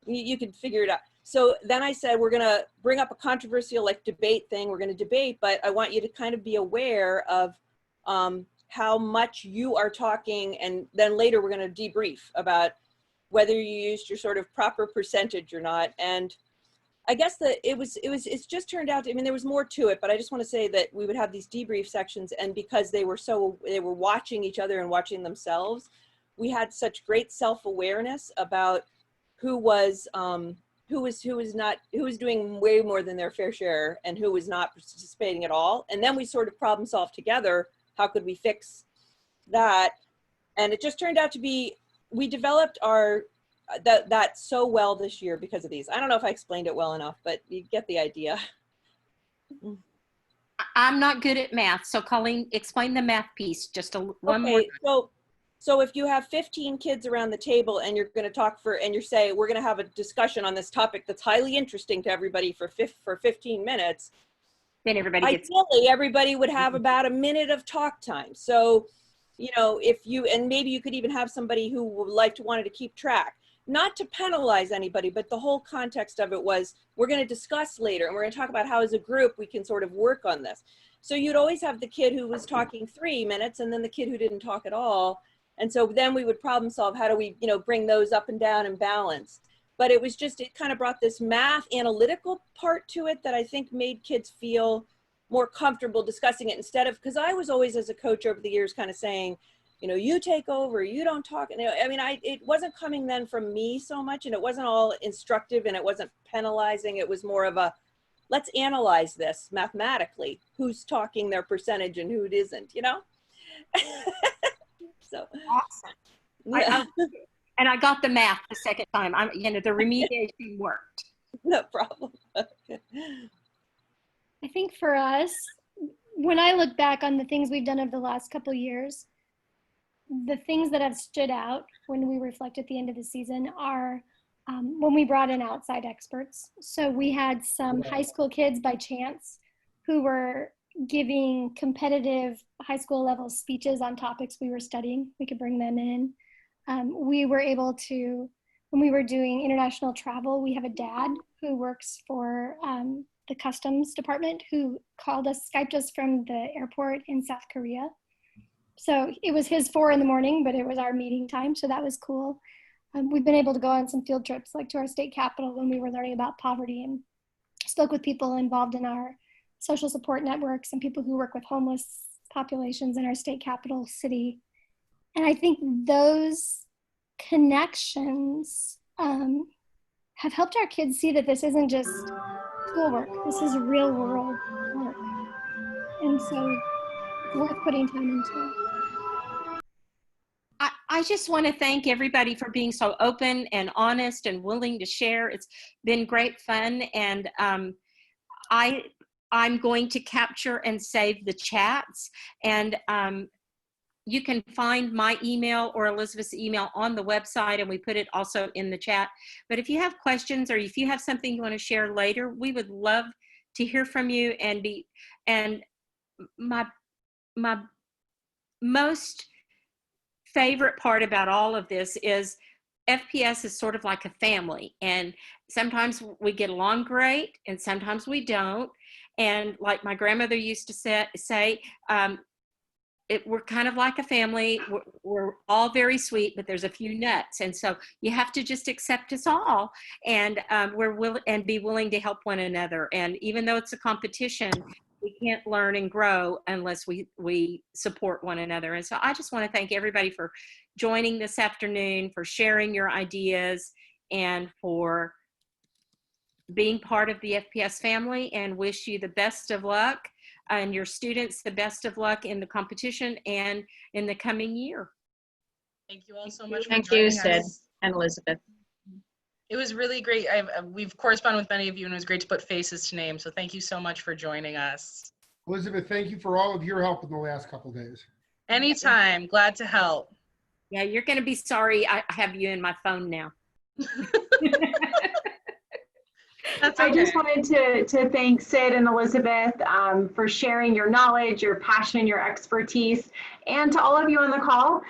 you can figure it out. So then I said, we're going to bring up a controversial like debate thing. We're going to debate, but I want you to kind of be aware of how much you are talking. And then later we're going to debrief about whether you used your sort of proper percentage or not. And I guess that it's just turned out to, I mean, there was more to it, but I just want to say that we would have these debrief sections, and because they were watching each other and watching themselves, we had such great self-awareness about who was doing way more than their fair share and who was not participating at all. And then we sort of problem solved together. How could we fix that? And it just turned out to be, we developed our, that so well this year because of these. I don't know if I explained it well enough, but you get the idea. I'm not good at math, so Colleen, explain the math piece just one more time. So if you have 15 kids around the table and you're going to talk and you say, we're going to have a discussion on this topic that's highly interesting to everybody for 15 minutes, then everybody would have about a minute of talk time. So, you know, and maybe you could even have somebody who wanted to keep track. Not to penalize anybody, but the whole context of it was, we're going to discuss later and we're going to talk about how as a group we can sort of work on this. So you'd always have the kid who was talking 3 minutes and then the kid who didn't talk at all. And so then we would problem solve, how do we, you know, bring those up and down and balance. But it was just, it kind of brought this math analytical part to it that I think made kids feel more comfortable discussing it, instead of, because I was always as a coach over the years kind of saying, you know, you take over, you don't talk. And I mean, it wasn't coming then from me so much, and it wasn't all instructive and it wasn't penalizing. It was more of a, let's analyze this mathematically, who's talking their percentage and who it isn't, you know? So awesome. Yeah. And I got the math the second time. You know, the remediation worked. No problem. I think for us, when I look back on the things we've done over the last couple of years, the things that have stood out when we reflect at the end of the season are when we brought in outside experts. So we had some high school kids by chance who were giving competitive high school level speeches on topics we were studying. We could bring them in. We were able to, when we were doing international travel, we have a dad who works for the customs department who Skyped us from the airport in South Korea. So it was his 4 in the morning, but it was our meeting time. So that was cool. We've been able to go on some field trips, like to our state capitol when we were learning about poverty, and spoke with people involved in our social support networks and people who work with homeless populations in our state capital city. And I think those connections have helped our kids see that this isn't just schoolwork. This is real world work. And so it's worth putting time into. I just want to thank everybody for being so open and honest and willing to share. It's been great fun. And I'm going to capture and save the chats. And you can find my email or Elizabeth's email on the website, and we put it also in the chat. But if you have questions or if you have something you want to share later, we would love to hear from you. And my most favorite part about all of this is FPS is sort of like a family, and sometimes we get along great and sometimes we don't. And like my grandmother used to say, we're kind of like a family. We're all very sweet, but there's a few nuts. And so you have to just accept us all, and be willing to help one another. And even though it's a competition, we can't learn and grow unless we support one another. And so I just want to thank everybody for joining this afternoon, for sharing your ideas, and for being part of the FPS family, and wish you the best of luck and your students the best of luck in the competition and in the coming year. Thank you all so much. Thank you, Sid and Elizabeth. It was really great. We've corresponded with many of you, and it was great to put faces to names. So thank you so much for joining us. Elizabeth, thank you for all of your help in the last couple of days. Anytime. Glad to help. Yeah, you're going to be sorry I have you in my phone now. That's I okay. just wanted to thank Sid and Elizabeth for sharing your knowledge, your passion, your expertise, and to all of you on the call.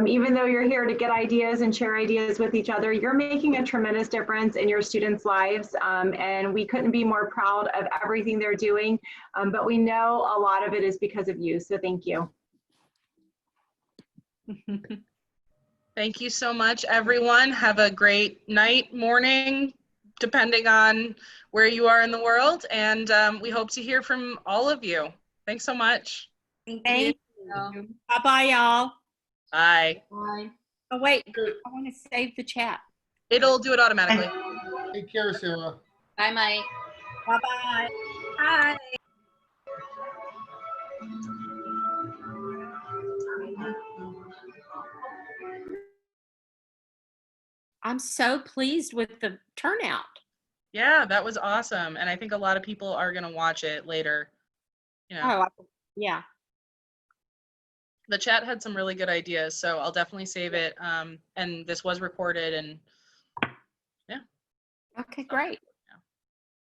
Even though you're here to get ideas and share ideas with each other, you're making a tremendous difference in your students' lives, and we couldn't be more proud of everything they're doing, but we know a lot of it is because of you, so thank you. Thank you so much, everyone. Have a great night, morning, depending on where you are in the world. And we hope to hear from all of you. Thanks so much. Thank you. Bye-bye, y'all. Bye. Bye. Oh, wait, I want to save the chat. It'll do it automatically. Take care, Sarah. Bye, Mike. Bye-bye. Bye. I'm so pleased with the turnout. Yeah, that was awesome. And I think a lot of people are going to watch it later. You know, Yeah. the chat had some really good ideas, so I'll definitely save it. And this was recorded, and yeah. Okay, great.